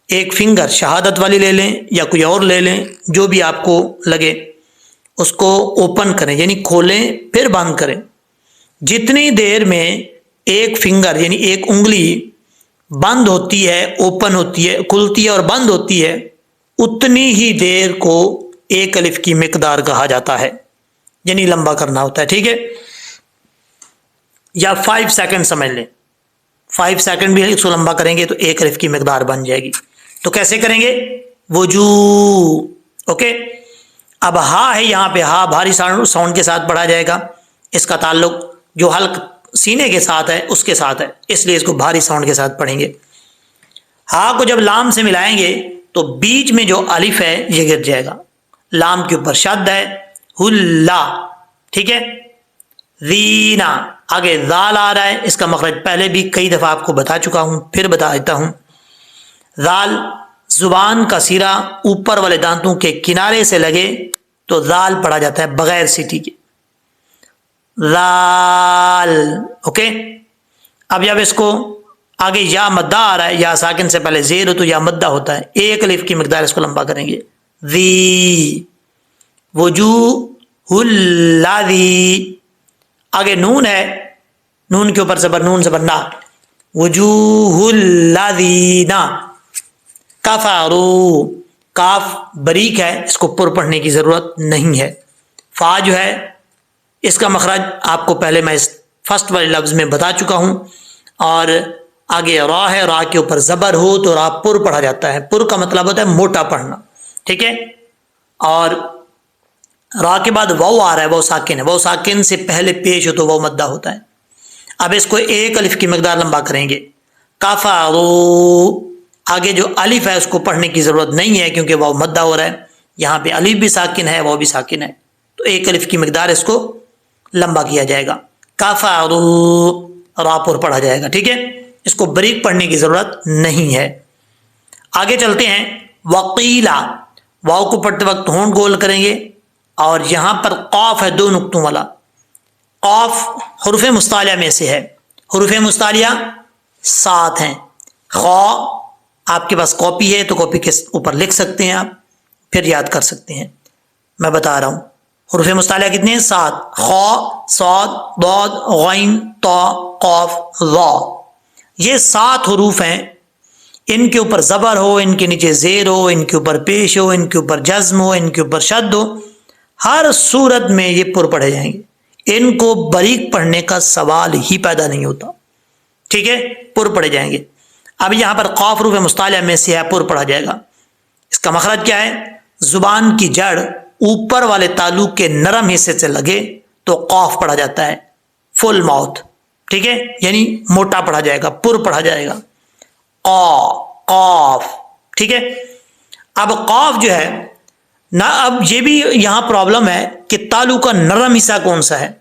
ایک فنگر شہادت والی لے لیں یا کوئی اور لے لیں، جو بھی آپ کو لگے، اس کو اوپن کریں، یعنی کھولیں پھر بند کریں. جتنی دیر میں ایک فنگر یعنی ایک انگلی بند ہوتی ہے، اوپن ہوتی ہے، کھلتی ہے اور بند ہوتی ہے، اتنی ہی دیر کو ایک الف کی مقدار کہا جاتا ہے، یعنی لمبا کرنا ہوتا ہے. ٹھیک ہے. یا 5 سیکنڈ سمجھ لیں. 5 سیکنڈ بھی اس کو لمبا کریں گے تو ایک الف کی مقدار بن جائے گی. تو کیسے کریں گے؟ وجوہ. اوکے. اب ہا ہے، یہاں پہ ہا بھاری ساؤنڈ کے ساتھ پڑھا جائے گا. اس کا تعلق جو حلق سینے کے ساتھ ہے اس کے ساتھ ہے، اس لیے اس کو بھاری ساؤنڈ کے ساتھ پڑھیں گے. ہا کو جب لام سے ملائیں گے تو بیچ میں جو الف ہے یہ گر جائے گا. لام کے اوپر شد ہے. ہلا. ٹھیک ہے. رینا. آگے ذال آ رہا ہے، اس کا مخرج پہلے بھی کئی دفعہ آپ کو بتا چکا ہوں، پھر بتا دیتا ہوں. ذال زبان کا سیرا اوپر والے دانتوں کے کنارے سے لگے تو ذال پڑھا جاتا ہے بغیر سیٹی کے. ذال. اوکے. اب جب اس کو آگے یا مدہ آ رہا ہے، یا ساکن سے پہلے زیر ہو تو یا مدہ ہوتا ہے، ایک الف کی مقدار اس کو لمبا کریں گے. ذی. وجوہ الذی. آگے نون ہے، نون کے اوپر زبر، نون زبر نا. وجوہ الذین کفروا. کاف بریک ہے، اس کو پر پڑھنے کی ضرورت نہیں ہے. فا جو ہے اس کا مخرج آپ کو پہلے میں اس فرسٹ والے لفظ میں بتا چکا ہوں. اور آگے را ہے، را کے اوپر زبر ہو تو را پر پڑھا جاتا ہے. پر کا مطلب ہوتا ہے موٹا پڑھنا. ٹھیک ہے. اور را کے بعد واؤ آ رہا ہے، واؤ ساکن ہے. واؤ ساکن سے پہلے پیش ہو تو واؤ مدہ ہوتا ہے. اب اس کو ایک الف کی مقدار لمبا کریں گے. کفروا. آگے جو الف ہے اس کو پڑھنے کی ضرورت نہیں ہے کیونکہ واؤ مدہ ہو رہا ہے. یہاں پہ الف بھی ساکن ہے، واؤ بھی ساکن ہے، تو ایک الف کی مقدار اس کو لمبا کیا جائے گا. کفروا. را پر پڑھا جائے گا. ٹھیک ہے. اس کو بریک پڑھنے کی ضرورت نہیں ہے. آگے چلتے ہیں. وقیلا. واؤ کو پڑھتے وقت ہونٹ گول کریں گے، اور یہاں پر قاف ہے 2 نقطوں والا. قاف حروف مستعلیہ میں سے ہے. حروف مستعلیہ 7 ہیں. خا آپ کے پاس کاپی ہے تو کاپی کے اوپر لکھ سکتے ہیں، آپ پھر یاد کر سکتے ہیں. میں بتا رہا ہوں حروف مستعلیہ کتنے ہیں؟ 7. خا، صاد، ضاد، غین، طا، قاف، ظا. یہ 7 حروف ہیں. ان کے اوپر زبر ہو، ان کے نیچے زیر ہو، ان کے اوپر پیش ہو، ان کے اوپر جزم ہو، ان کے اوپر شد ہو، ہر صورت میں یہ پر پڑھے جائیں گے. ان کو باریک پڑھنے کا سوال ہی پیدا نہیں ہوتا. ٹھیک ہے، پر پڑے جائیں گے. اب یہاں پر قاف حروف مصطلح میں سے ہے، پر پڑھا جائے گا. اس کا مخرج کیا ہے؟ زبان کی جڑ اوپر والے تالو کے نرم حصے سے لگے تو قاف پڑھا جاتا ہے، فل ماؤتھ. ٹھیک ہے، یعنی موٹا پڑھا جائے گا، پر پڑھا جائے گا. قاف. ٹھیک ہے. اب قاف جو ہے نہ، اب یہ بھی یہاں پرابلم ہے کہ تالو کا نرم حصہ کون سا ہے.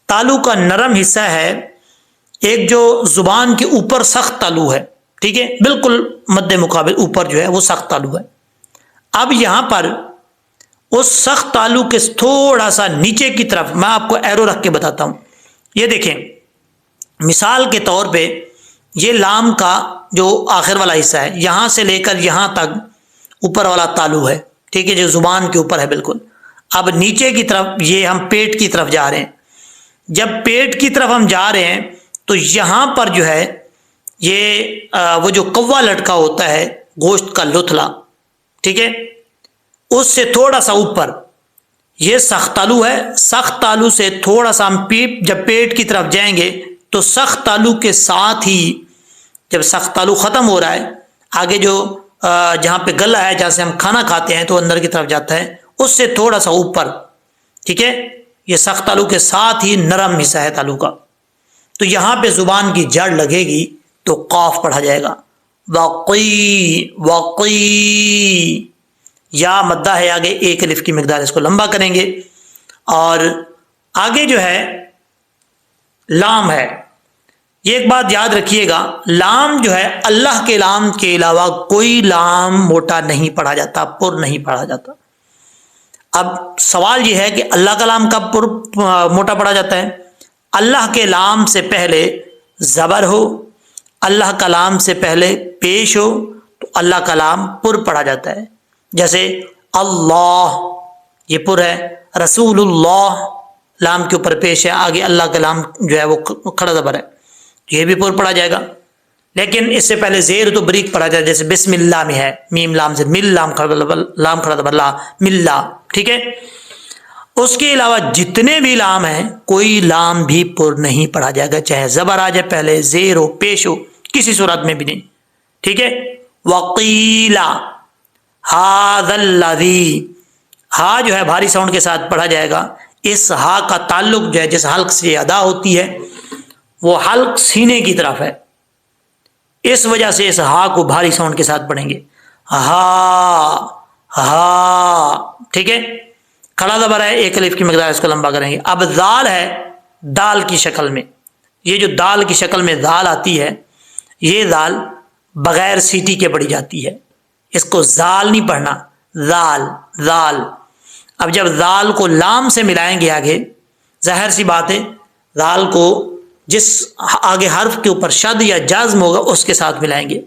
تالو کا نرم حصہ ہے ایک جو زبان کے اوپر سخت تالو ہے. ٹھیک ہے، بالکل مد مقابل اوپر جو ہے وہ سخت تالو ہے. اب یہاں پر اس سخت تالو کے تھوڑا سا نیچے کی طرف میں آپ کو ایرو رکھ کے بتاتا ہوں. یہ دیکھیں، مثال کے طور پہ یہ لام کا جو آخر والا حصہ ہے، یہاں سے لے کر یہاں تک اوپر والا تالو ہے. ٹھیک ہے، جو زبان کے اوپر ہے بالکل. اب نیچے کی طرف یہ ہم پیٹ کی طرف جا رہے ہیں. جب پیٹ کی طرف ہم جا رہے ہیں تو یہاں پر جو ہے یہ وہ جو کوا لٹکا ہوتا ہے گوشت کا لتھلا، ٹھیک ہے، اس سے تھوڑا سا اوپر یہ سخت تالو ہے. سخت تالو سے تھوڑا سا ہم جب پیٹ کی طرف جائیں گے تو سخت تالو کے ساتھ ہی جب سخت تالو ختم ہو رہا ہے، آگے جو جہاں پہ گلا ہے، جہاں سے ہم کھانا کھاتے ہیں تو اندر کی طرف جاتا ہے، اس سے تھوڑا سا اوپر. ٹھیک ہے، یہ سخت تالو کے ساتھ ہی نرم حصہ ہے تالو کا. تو یہاں پہ زبان کی جڑ لگے گی تو قاف پڑھا جائے گا. وقی. وقی. یا مدہ ہے آگے، ایک الف کی مقدار، اس کو لمبا کریں گے. اور آگے جو ہے لام ہے. یہ ایک بات یاد رکھیے گا، لام جو ہے اللہ کے لام کے علاوہ کوئی لام موٹا نہیں پڑھا جاتا، پر نہیں پڑھا جاتا. اب سوال یہ ہے کہ اللہ کا لام کب پر موٹا پڑھا جاتا ہے؟ اللہ کے لام سے پہلے زبر ہو، اللہ کا لام سے پہلے پیش ہو تو اللہ کا لام پر پڑھا جاتا ہے. جیسے اللہ، یہ پر ہے. رسول اللہ لام کے اوپر پیش ہے، آگے اللہ کا لام جو ہے وہ کھڑا زبر ہے، یہ بھی پر پڑھا جائے گا. لیکن اس سے پہلے زیر تو بریک پڑھا جائے، جیسے بسم اللہ میں ہے، میم لام سے مل، لام کھڑا زبر لا، ملا. ٹھیک ہے، اس کے علاوہ جتنے بھی لام ہیں کوئی لام بھی پر نہیں پڑھا جائے گا، چاہے زبر آ جائے پہلے، زیر ہو، پیش ہو، کسی صورت میں بھی نہیں. ٹھیک ہے. وقیلا ھذا الذی، ہا جو ہے بھاری ساؤنڈ کے ساتھ پڑھا جائے گا. اس ہا کا تعلق جو ہے جس حلق سے ادا ہوتی ہے وہ حلق سینے کی طرف ہے، اس وجہ سے اس ہا کو بھاری ساؤنڈ کے ساتھ پڑھیں گے. ہا ہا. ٹھیک ہے، کھڑا زبر ہے، ایک الف کی مقدار، اس کو لمبا کریں گے. اب ذال ہے دال کی شکل میں. یہ جو دال کی شکل میں ذال آتی ہے، یہ ذال بغیر سیٹی کے پڑھی جاتی ہے، اس کو زال نہیں پڑھنا، ذال ذال. اب جب ذال کو لام سے ملائیں گے آگے، ظاہر سی بات ہے ذال کو جس آگے حرف کے اوپر شد یا جزم ہوگا اس کے ساتھ ملائیں گے.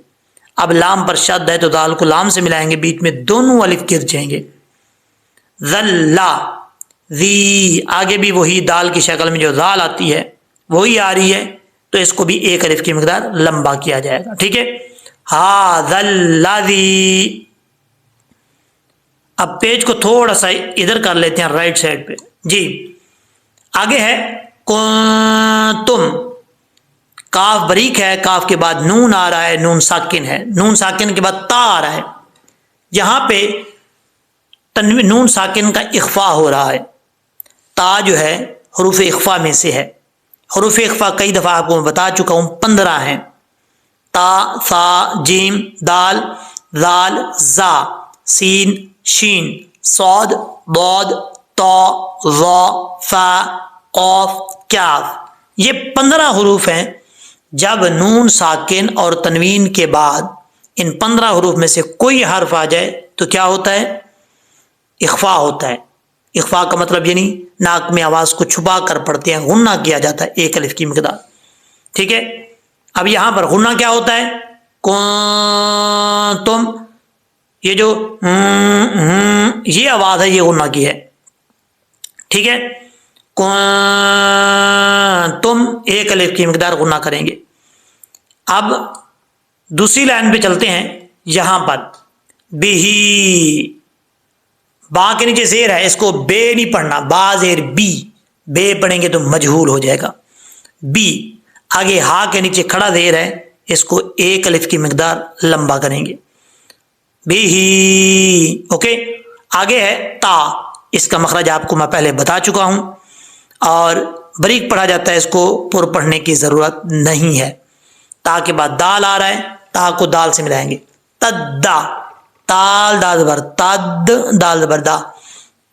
اب لام پر شد ہے تو ذال کو لام سے ملائیں گے، بیچ میں دونوں الف گر جائیں گے. ذلا ذی، آگے بھی وہی دال کی شکل میں جو ذال آتی ہے وہی آ رہی ہے، تو اس کو بھی ایک الف کی مقدار لمبا کیا جائے گا. ٹھیک ہے. ھذا الذی. اب پیج کو تھوڑا سا ادھر کر لیتے ہیں رائٹ سائڈ پہ. جی آگے ہے کنتم. کاف بریک ہے، کاف کے بعد نون آ رہا ہے، نون ساکن ہے، نون ساکن کے بعد تا آ رہا ہے. یہاں پہ نون ساکن کا اخفا ہو رہا ہے. تا جو ہے حروف اخفا میں سے ہے. حروف اخفا کئی دفعہ آپ کو میں بتا چکا ہوں، 15 ہیں. تا، ثا، جیم، دال، ذال، زا، سین، شین، صاد، ضاد، تا، ظا، فا، قاف، کاف. یہ 15 حروف ہیں. جب نون ساکن اور تنوین کے بعد ان 15 حروف میں سے کوئی حرف آ جائے تو کیا ہوتا ہے؟ اخفا ہوتا ہے. اخفا کا مطلب یہ نہیں ناک میں آواز کو چھپا کر پڑھتے ہیں، غنہ کیا جاتا ہے ایک الف کی مقدار. ٹھیک ہے. اب یہاں پر غنہ کیا ہوتا ہے؟ تم، یہ جو یہ آواز ہے یہ غنہ کی ہے. ٹھیک ہے. تم ایک الف کی مقدار غنہ کریں گے. اب دوسری لائن پہ چلتے ہیں. یہاں پر بہی، با کے نیچے زیر ہے، اس کو بے نہیں پڑھنا، با زیر بی، بے پڑھیں گے تو مجہول ہو جائے گا. بی. آگے ہا کے نیچے کھڑا زیر ہے، اس کو ایک الف کی مقدار لمبا کریں گے، بھی، اوکے۔ آگے ہے تا، اس کا مخرج آپ کو میں پہلے بتا چکا ہوں اور باریک پڑھا جاتا ہے، اس کو پر پڑھنے کی ضرورت نہیں ہے۔ تا کے بعد دال آ رہا ہے، تا کو دال سے ملائیں گے، تدا، تال دا زبر تد، دال زبر دا،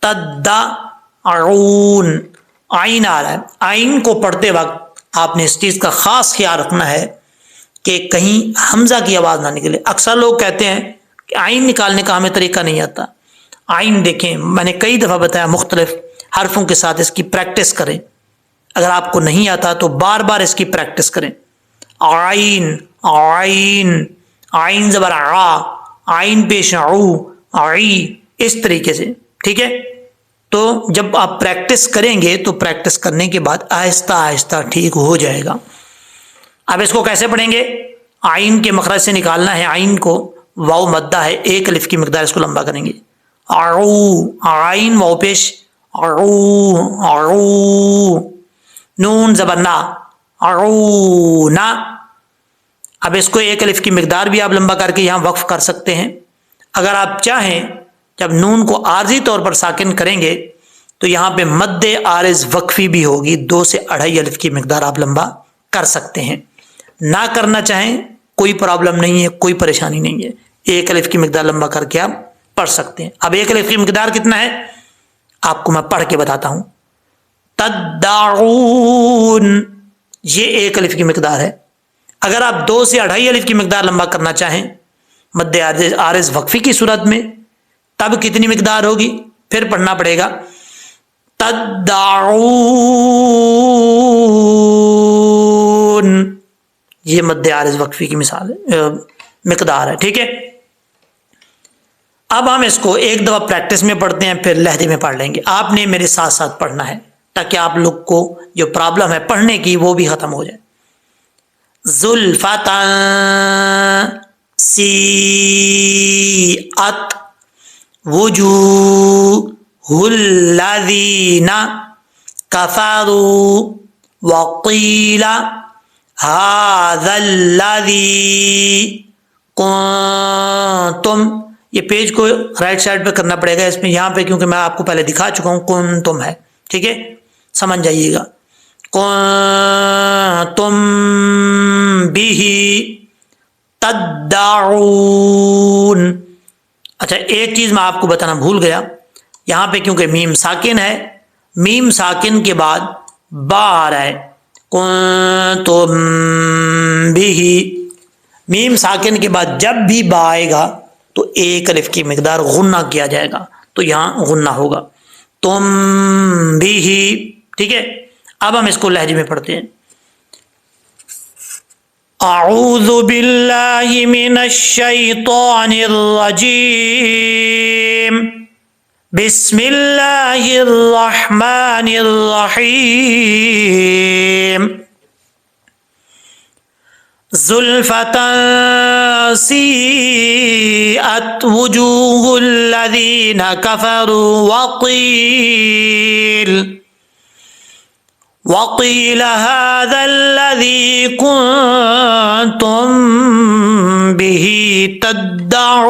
تدا عون، آئین آ رہا ہے۔ آئین کو پڑھتے وقت آپ نے اس چیز کا خاص خیال رکھنا ہے کہ کہیں حمزہ کی آواز نہ نکلے۔ اکثر لوگ کہتے ہیں کہ آئین نکالنے کا ہمیں طریقہ نہیں آتا۔ آئین دیکھیں، میں نے کئی دفعہ بتایا، مختلف حرفوں کے ساتھ اس کی پریکٹس کریں۔ اگر آپ کو نہیں آتا تو بار بار اس کی پریکٹس کریں۔ آئین، آئین، آئین زبر آ، آئین پیش عو، آئی، اس طریقے سے، ٹھیک ہے۔ تو جب آپ پریکٹس کریں گے تو پریکٹس کرنے کے بعد آہستہ آہستہ ٹھیک ہو جائے گا۔ اب اس کو کیسے پڑھیں گے؟ آئین کے مخرج سے نکالنا ہے، آئین کو، واؤ مدہ ہے، ایک الف کی مقدار، اس کو لمبا کریں گے، عو، آئین واؤ پیش، عو، عو، نون زبر نا، عونا۔ اب اس کو ایک الف کی مقدار بھی آپ لمبا کر کے یہاں وقف کر سکتے ہیں۔ اگر آپ چاہیں جب نون کو عارضی طور پر ساکن کریں گے تو یہاں پہ مد عارض وقفی بھی ہوگی، 2 سے 2.5 الف کی مقدار آپ لمبا کر سکتے ہیں۔ نہ کرنا چاہیں کوئی پرابلم نہیں ہے، کوئی پریشانی نہیں ہے، ایک الف کی مقدار لمبا کر کے آپ پڑھ سکتے ہیں۔ اب ایک الف کی مقدار کتنا ہے آپ کو میں پڑھ کے بتاتا ہوں۔ تدعون، یہ ایک الف کی مقدار ہے۔ اگر آپ 2 سے 2.5 الف کی مقدار لمبا کرنا چاہیں مد عارض وقفی کی صورت میں، تب کتنی مقدار ہوگی؟ پھر پڑھنا پڑے گا تدعون، یہ مد عارض وقفی کی مثال ہے، مقدار ہے، ٹھیک ہے۔ اب ہم اس کو ایک دفعہ پریکٹس میں پڑھتے ہیں، پھر لہجے میں پڑھ لیں گے۔ آپ نے میرے ساتھ ساتھ پڑھنا ہے تاکہ آپ لوگ کو جو پرابلم ہے پڑھنے کی وہ بھی ختم ہو جائے۔ زلفۃ سیئت وجوہ الذین کفروا وقیل ھذا الذی کنتم، یہ پیج کو رائٹ سائڈ پہ کرنا پڑے گا، اس میں یہاں پہ کیونکہ میں آپ کو پہلے دکھا چکا ہوں کنتم ہے، ٹھیک ہے، سمجھ جائیے گا۔ کنتم بہ تدعون۔ اچھا ایک چیز میں آپ کو بتانا بھول گیا، یہاں پہ کیونکہ میم ساکن ہے، میم ساکن کے بعد با آ رہا ہے، کنتم بہ، میم ساکن کے بعد جب بھی با آئے گا تو ایک الف کی مقدار غنہ کیا جائے گا، تو یہاں غنہ ہوگا، تم بھی، ٹھیک ہے۔ اب ہم اس کو لہجے میں پڑھتے ہیں۔ اعوذ باللہ من الشیطان الرجیم، بسم اللہ الرحمن الرحیم۔ زلفۃ سیئت وجوہ الذین کفروا وقیل ھذا الذی کنتم بہ تدعون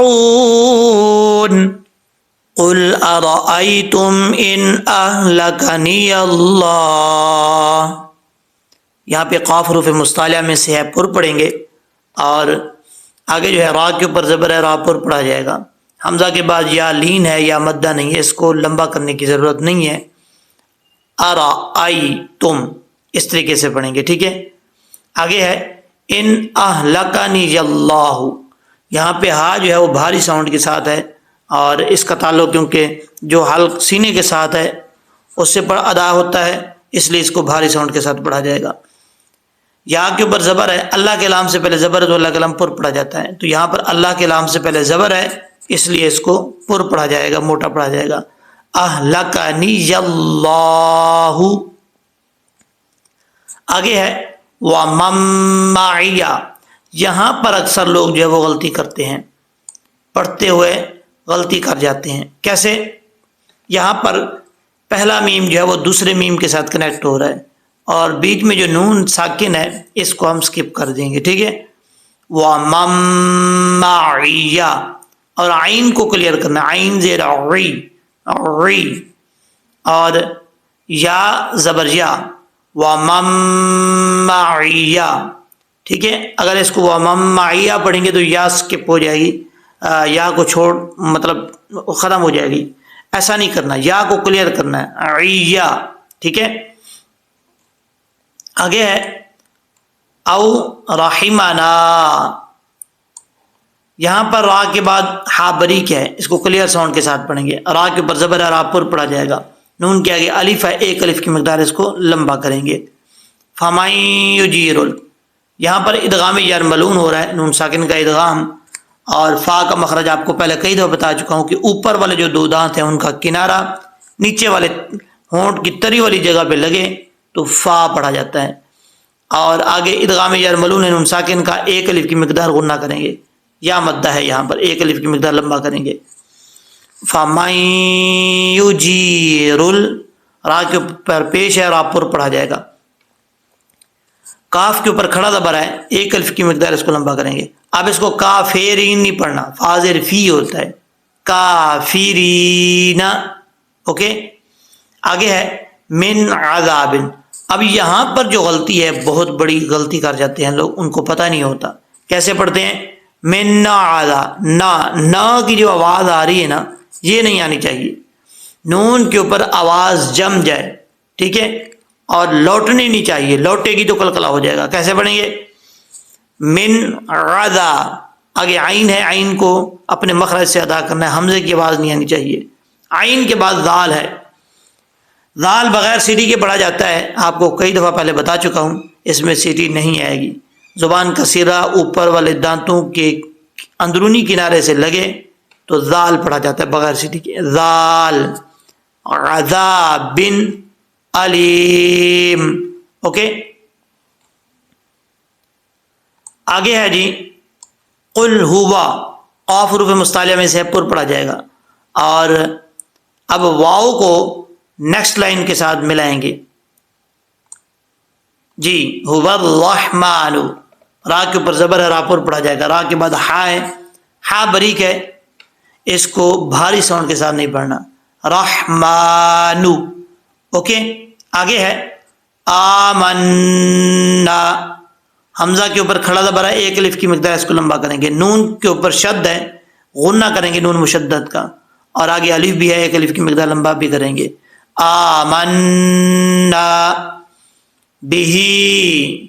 قل ارأیتم ان اہلکنی اللہ۔ یہاں پہ قاف حروف مستعلیہ میں سے ہے، پر پڑھیں گے، اور آگے جو ہے را کے اوپر زبر ہے، را پر پڑھا جائے گا۔ حمزہ کے بعد یا لین ہے یا مدہ نہیں ہے، اس کو لمبا کرنے کی ضرورت نہیں ہے۔ ارأیتم اس طریقے سے پڑھیں گے، ٹھیک ہے۔ آگے ہے ان اہلکنی اللہ، یہاں پہ ہا جو ہے وہ بھاری ساؤنڈ کے ساتھ ہے، اور اس کا تعلق کیونکہ جو حلق سینے کے ساتھ ہے اس سے ادا ہوتا ہے، اس لیے اس کو بھاری ساؤنڈ کے ساتھ پڑھا جائے گا۔ یا کے اوپر زبر ہے، اللہ کے لام سے پہلے زبر ہے تو اللہ کے لام پر پڑھا جاتا ہے، تو یہاں پر اللہ کے لام سے پہلے زبر ہے، اس لیے اس کو پر پڑھا جائے گا، موٹا پڑھا جائے گا۔ اہلکنی اللہ۔ آگے ہے وَمَن مَّعِیَ، یہاں پر اکثر لوگ جو ہے وہ غلطی کرتے ہیں، پڑھتے ہوئے غلطی کر جاتے ہیں۔ کیسے؟ یہاں پر پہلا میم جو ہے وہ دوسرے میم کے ساتھ کنیکٹ ہو رہا ہے، اور بیچ میں جو نون ساکن ہے اس کو ہم سکپ کر دیں گے، ٹھیک ہے. وَمَمَّعِيَّ، اور عین کو کلیئر کرنا، عین زیر عی، عی، اور یا زبر یا، وَمَمَّعِيَّ، ٹھیک ہے. اگر اس کو وَمَمَّعِيَّ پڑھیں گے تو یا سکپ ہو جائے گی، یا کو چھوڑ مطلب ختم ہو جائے گی. ایسا نہیں کرنا، یا کو کلیئر کرنا ہے، عیّا، ٹھیک ہے. آگے ہے او رحمنا، یہاں پر را کے بعد ہا بریک ہے، اس کو کلیئر ساؤنڈ کے ساتھ پڑھیں گے. را کے اوپر زبر ہے، را پر پڑھا جائے گا. نون کے آگے الف ہے، ایک الف کی مقدار اس کو لمبا کریں گے. فَمَن يُجِيرُ، یہاں پر ادغام یرملون ہو رہا ہے، نون ساکن کا ادغام. اور فا کا مخرج آپ کو پہلے کئی دفعہ بتا چکا ہوں کہ اوپر والے جو دو دانت ہیں ان کا کنارہ نیچے والے ہونٹ کی تری والی جگہ پہ لگے تو فا پڑھا جاتا ہے. اور آگے ادغام یرملون ہے، نون ساکن کا ایک الف کی مقدار غنہ کریں گے، یا مدہ ہے یہاں پر، ایک الف کی مقدار لمبا کریں گے. فَمَن يُجِيرُ، را کے اوپر پیش ہے اور آپ پر پڑھا جائے گا. کاف کے اوپر کھڑا زبر ہے، ایک الف کی مقدار اس کو لمبا کریں گے. اب اس کو کافرین نہیں پڑھنا، فاضر فی ہوتا ہے، کافرین، اوکے. آگے ہے من عذاب. اب یہاں پر جو غلطی ہے، بہت بڑی غلطی کر جاتے ہیں لوگ، ان کو پتہ نہیں ہوتا. کیسے پڑھتے ہیں؟ من عذاب، نا کی جو آواز آ رہی ہے نا، یہ نہیں آنی چاہیے. نون کے اوپر آواز جم جائے، ٹھیک ہے، اور لوٹنی نہیں چاہیے، لوٹے گی تو کلکلا ہو جائے گا. کیسے پڑھیں گے؟ من عذا، آگے عین ہے، عین کو اپنے مخرج سے ادا کرنا ہے، حمزے کی آواز نہیں آنی چاہیے. عین کے بعد ذال ہے، ذال بغیر سیٹی کے پڑھا جاتا ہے، آپ کو کئی دفعہ پہلے بتا چکا ہوں، اس میں سیٹی نہیں آئے گی. زبان کا سرا اوپر والے دانتوں کے اندرونی کنارے سے لگے تو ذال پڑھا جاتا ہے بغیر سیٹی کے. ذال، عذاب علیم، اوکے. آگے ہے جی قل ہوا، قاف حروف مستعلیہ میں سے پر پڑھا جائے گا. اور اب واؤ کو نیکسٹ لائن کے ساتھ ملائیں گے. جی ہوا الرحمن، را کے اوپر زبر ہے، را پر پڑھا جائے گا. را کے بعد ہا ہے، ہا بریک ہے، اس کو بھاری ساؤنڈ کے ساتھ نہیں پڑھنا. رحمانو، اوکے. آگے ہے آمنا، حمزہ کے اوپر کھڑا زبر ہے، ایک الف کی مقدار اس کو لمبا کریں گے. نون کے اوپر شد ہے، غنہ کریں گے نون مشدد کا، اور آگے الف بھی ہے، ایک الف کی مقدار لمبا بھی کریں گے. آمنا بہی،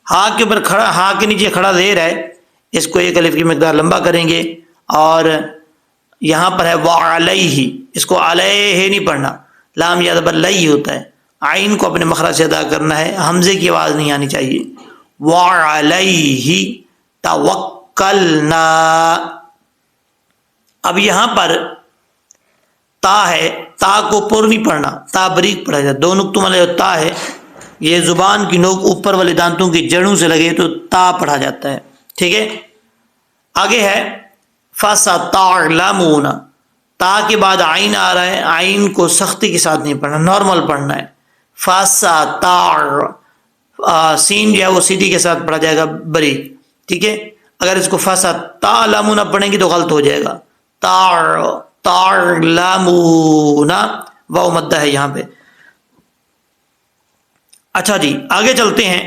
ہا کے اوپر کھڑا، ہا کے نیچے کھڑا زیر ہے، اس کو ایک الف کی مقدار لمبا کریں گے. اور یہاں پر ہے وعلیہ، اس کو علیہ نہیں پڑھنا، لام یا زبر لئی ہوتا ہے. عین کو اپنے مخرج سے ادا کرنا ہے، حمزے کی آواز نہیں آنی چاہیے. وعلیہ توکلنا. اب یہاں پر تا ہے، تا کو پر نہیں پڑھنا، تا بریک پڑھا جاتا ہے. دو نقطوں والے جو تا ہے، یہ زبان کی نوک اوپر والے دانتوں کی جڑوں سے لگے تو تا پڑھا جاتا ہے، ٹھیک ہے. آگے ہے فَسَتَعْلَمُونَ، تا کے بعد عین آ رہا ہے، عین کو سختی کے ساتھ نہیں پڑھنا، نارمل پڑھنا ہے. سین جو ہے وہ سیٹی کے ساتھ پڑھا جائے گا بریک، ٹھیک ہے. اگر اس کو فَسَتَعْلَمُونَ پڑھیں گے تو غلط ہو جائے گا. تعلمون، واو مدہ ہے یہاں پہ. اچھا جی آگے چلتے ہیں.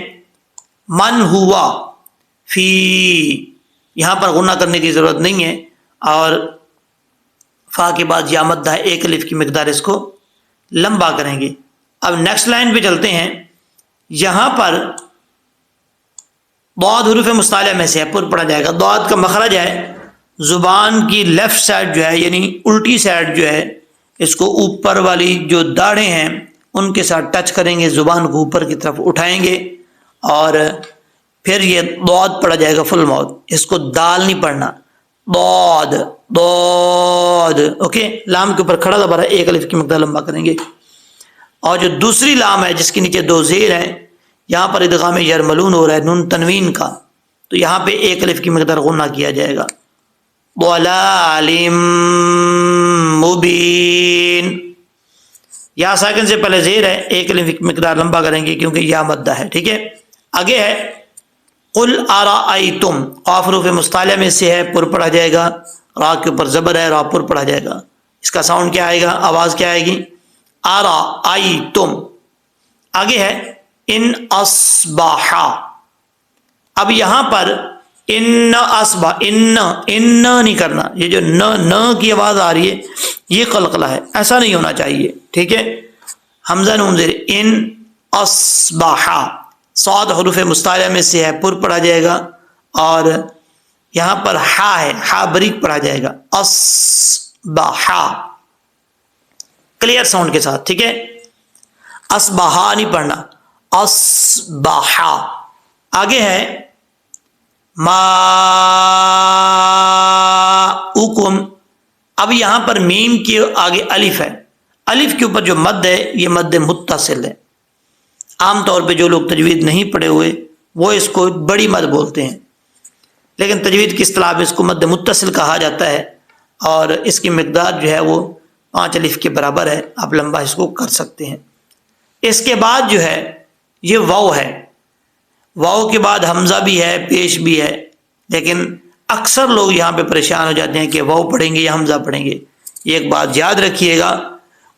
من ہوا فی، یہاں پر غنہ کرنے کی ضرورت نہیں ہے، اور فا کے بعد یا مدہ ہے، ایک الف کی مقدار اس کو لمبا کریں گے. اب نیکسٹ لائن پہ چلتے ہیں. یہاں پر ضاد حروف مستعلیہ میں سے پر پڑھا جائے گا. ضاد کا مخرج ہے زبان کی لیفٹ سائڈ جو ہے، یعنی الٹی سائڈ جو ہے، اس کو اوپر والی جو داڑھیں ہیں ان کے ساتھ ٹچ کریں گے، زبان کو اوپر کی طرف اٹھائیں گے، اور پھر یہ ضاد پڑھا جائے گا فل ماؤتھ. اس کو دال نہیں پڑھنا، ضاد ضاد، اوکے. لام کے اوپر کھڑا زبر ہے، ایک الف کی مقدار لمبا کریں گے. اور جو دوسری لام ہے جس کے نیچے دو زیر ہیں، یہاں پر ادغام یرملون ہو رہا ہے نون تنوین کا، تو یہاں پہ ایک الف کی مقدار غنہ کیا جائے گا. ضلال مبین، یا ساکن سے پہلے زیر ہے، ایک الف کی مقدار لمبا کریں گے کیونکہ یا مدہ ہے، ٹھیک ہے. آگے ہے قل ارائیتم، قاف حروف مستعلیہ میں سے ہے، پر پڑھا جائے گا، را کے اوپر زبر ہے، را پر پڑھا جائے گا. اس کا ساؤنڈ کیا آئے گا، آواز کیا آئے گی، ارائیتم. آگے ہے ان اصبح. اب یہاں پر ان اصبح، ان نہیں کرنا، یہ جو نہ کی آواز آ رہی ہے یہ قلقلہ ہے، ایسا نہیں ہونا چاہیے، ٹھیک ہے. حمزہ نون زیر، ان اصبح، صاد حروف مستعلیہ میں سے ہے، پر پڑھا جائے گا، اور یہاں پر ہا ہے، ہا بریک پڑھا جائے گا، اصبح کلیئر ساؤنڈ کے ساتھ، ٹھیک ہے. اصبحا نہیں پڑھنا، اصبح. آگے ہے ما اکم. اب یہاں پر میم کے آگے الف ہے، الف کے اوپر جو مد ہے یہ مد متصل ہے. عام طور پہ جو لوگ تجوید نہیں پڑھے ہوئے وہ اس کو بڑی مد بولتے ہیں، لیکن تجوید کی اصطلاح میں اس کو مد متصل کہا جاتا ہے، اور اس کی مقدار جو ہے وہ 5 الف کے برابر ہے، آپ لمبا اس کو کر سکتے ہیں. اس کے بعد جو ہے یہ واو ہے، واو کے بعد حمزہ بھی ہے، پیش بھی ہے، لیکن اکثر لوگ یہاں پہ پریشان ہو جاتے ہیں کہ واو پڑھیں گے یا حمزہ پڑھیں گے. یہ ایک بات یاد رکھیے گا،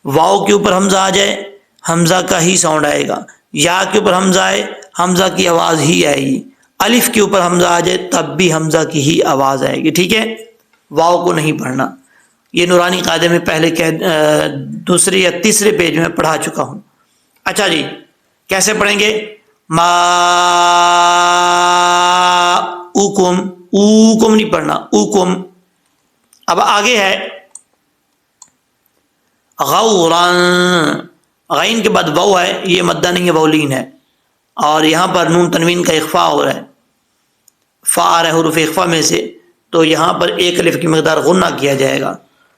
واو کے اوپر حمزہ آ جائے حمزہ کا ہی ساؤنڈ آئے گا، یا کے اوپر حمزہ آئے حمزہ کی آواز ہی آئے گی، الف کے اوپر حمزہ آ جائے تب بھی حمزہ کی ہی آواز آئے گی، ٹھیک ہے. واو کو نہیں پڑھنا. یہ نورانی قاعدے میں پہلے دوسرے یا تیسرے پیج میں پڑھا چکا ہوں. اچھا جی، کیسے پڑھیں گے، ما اوکم، اوکم نہیں پڑھنا، اوکم. اب آگے ہے غوران، غین کے بعد واو ہے، یہ مدہ نہیں ہے، واولین ہے، اور یہاں پر نون تنوین کا اخفاء ہو رہا ہے، فا آ رہا ہے حروف اخفاء میں سے، تو یہاں پر ایک الف کی مقدار غنہ کیا جائے گا،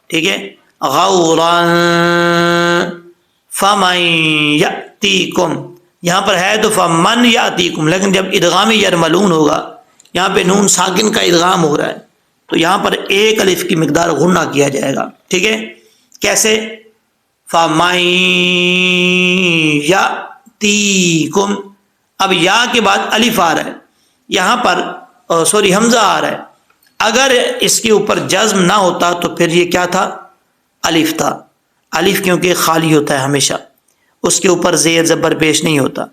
ٹھیک ہے. غوران فمن یأتیکم، یہاں پر ہے تو فمن یأتیکم، لیکن جب ادغام یرملون ہوگا، یہاں پہ نون ساکن کا ادغام ہو رہا ہے، تو یہاں پر ایک الف کی مقدار غنہ کیا جائے گا، ٹھیک ہے. کیسے، فمن یأتیکم. اب یا کے بعد الف آ رہا ہے، یہاں پر حمزہ آ رہا ہے، اگر اس کے اوپر جزم نہ ہوتا تو پھر یہ کیا تھا، الف تھا. الف کیونکہ خالی ہوتا ہے ہمیشہ، اس کے اوپر زیر زبر پیش نہیں ہوتا.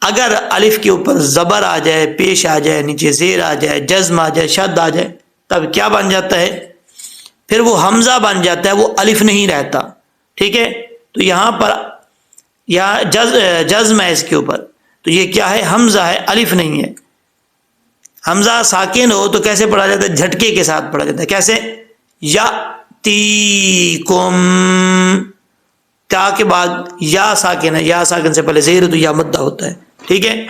اگر الف کے اوپر زبر آ جائے، پیش آ جائے، نیچے زیر آ جائے، جزم آ جائے، شد آ جائے، تب کیا بن جاتا ہے، پھر وہ حمزہ بن جاتا ہے، وہ الف نہیں رہتا، ٹھیک ہے. تو یہاں پر یا جزم ہے اس کے اوپر، تو یہ کیا ہے، حمزہ ہے، الف نہیں ہے. حمزہ ساکن ہو تو کیسے پڑھا جاتا ہے، جھٹکے کے ساتھ پڑھا جاتا ہے. کیسے، یأتیکم، تا کے بعد یا ساکن ہے، یا ساکن سے پہلے زیر تو یا مدہ ہوتا ہے، ٹھیک ہے.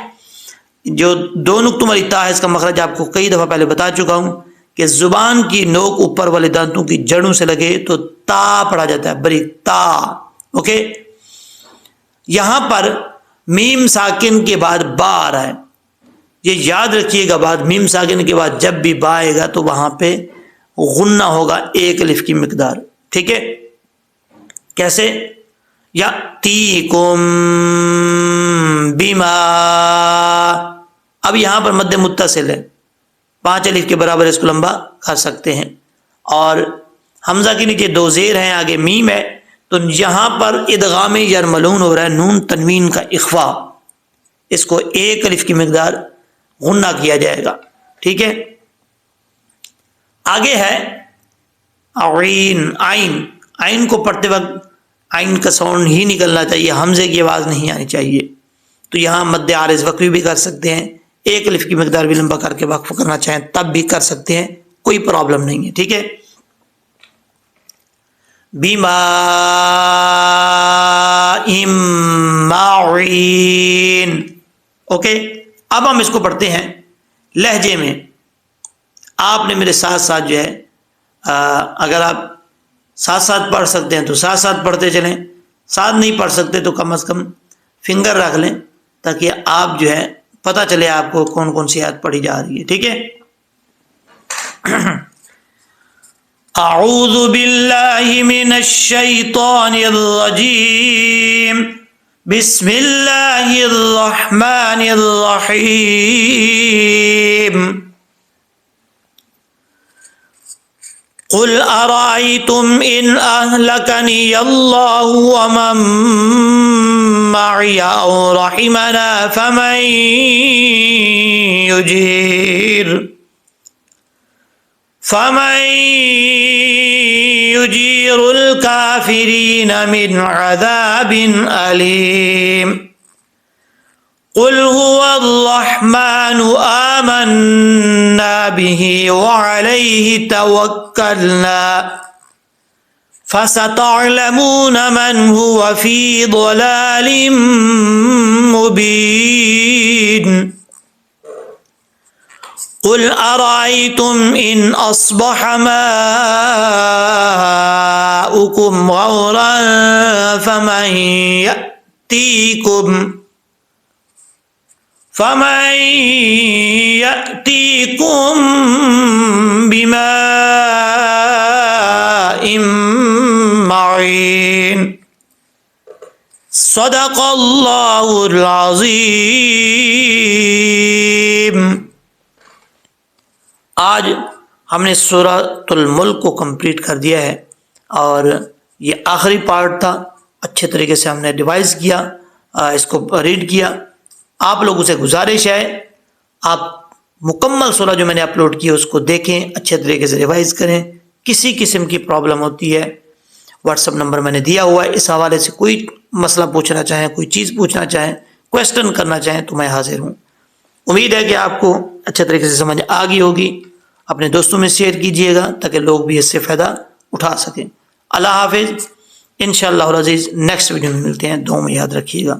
جو دو نقطوں والی تا ہے اس کا مخرج آپ کو کئی دفعہ پہلے بتا چکا ہوں کہ زبان کی نوک اوپر والے دانتوں کی جڑوں سے لگے تو تا پڑھا جاتا ہے، بریک تا، اوکے. یہاں پر میم ساکن کے بعد با آ رہا ہے، یہ یاد رکھیے گا، بعد میم ساکن کے بعد جب بھی با آئے گا تو وہاں پہ غنہ ہوگا، ایک الف کی مقدار، ٹھیک ہے. کیسے، یأتیکم بما، اب یہاں پر مد متصل ہے، 5 الف کے برابر اس کو لمبا کر سکتے ہیں، اور حمزہ کے نیچے 2 زیر ہیں، آگے میم ہے، تو یہاں پر ادغام یرملون ہو رہا ہے، نون تنوین کا اخفاء، اس کو ایک الف کی مقدار غنہ کیا جائے گا، ٹھیک ہے. آگے ہے عین، عین، عین کو پڑھتے وقت عین کا ساؤنڈ ہی نکلنا چاہیے، حمزے کی آواز نہیں آنی چاہیے. تو یہاں مد عارض وقفی بھی کر سکتے ہیں، ایک الف کی مقدار بھی لمبا کر کے وقف کرنا چاہیں تب بھی کر سکتے ہیں، کوئی پرابلم نہیں ہے، ٹھیک ہے. بیما معین، اوکے. اب ہم اس کو پڑھتے ہیں لہجے میں. آپ نے میرے ساتھ ساتھ جو ہے اگر آپ ساتھ ساتھ پڑھ سکتے ہیں تو ساتھ ساتھ پڑھتے چلیں، ساتھ نہیں پڑھ سکتے تو کم از کم فنگر رکھ لیں تاکہ آپ جو ہے پتہ چلے آپ کو کون کون سی آیت پڑھی جا رہی ہے، ٹھیک ہے. اعوذ باللہ من الشیطان الرجیم بسم اللہ الرحمن الرحیم قل ارأيتم ان اهلكني الله ومن معي او رحمنا فمن يجير الكافرين من عذاب أليم قل هو الرحمن آمنا به وعليه توكلنا فستعلمون من هو في ضلال مبين قل أرأيتم إن أصبح ماؤكم غورا فمن يأتيكم بماء معين صدق اللہ العظیم۔ آج ہم نے سورۃ الملک کو کمپلیٹ کر دیا ہے اور یہ آخری پارٹ تھا۔ اچھے طریقے سے ہم نے ریوائز کیا، اس کو ریڈ کیا۔ آپ لوگوں سے گزارش ہے آپ مکمل سورہ جو میں نے اپلوڈ کی ہے اس کو دیکھیں، اچھے طریقے سے ریوائز کریں۔ کسی قسم کی پرابلم ہوتی ہے واٹس ایپ نمبر میں نے دیا ہوا ہے، اس حوالے سے کوئی مسئلہ پوچھنا چاہیں، کوئی چیز پوچھنا چاہیں، کویسچن کرنا چاہیں تو میں حاضر ہوں۔ امید ہے کہ آپ کو اچھے طریقے سے سمجھ آ گئی ہوگی۔ اپنے دوستوں میں شیئر کیجئے گا تاکہ لوگ بھی اس سے فائدہ اٹھا سکیں۔ اللہ حافظ، انشاءاللہ العزیز نیکسٹ ویڈیو میں ملتے ہیں، دعاؤں میں یاد رکھیے گا۔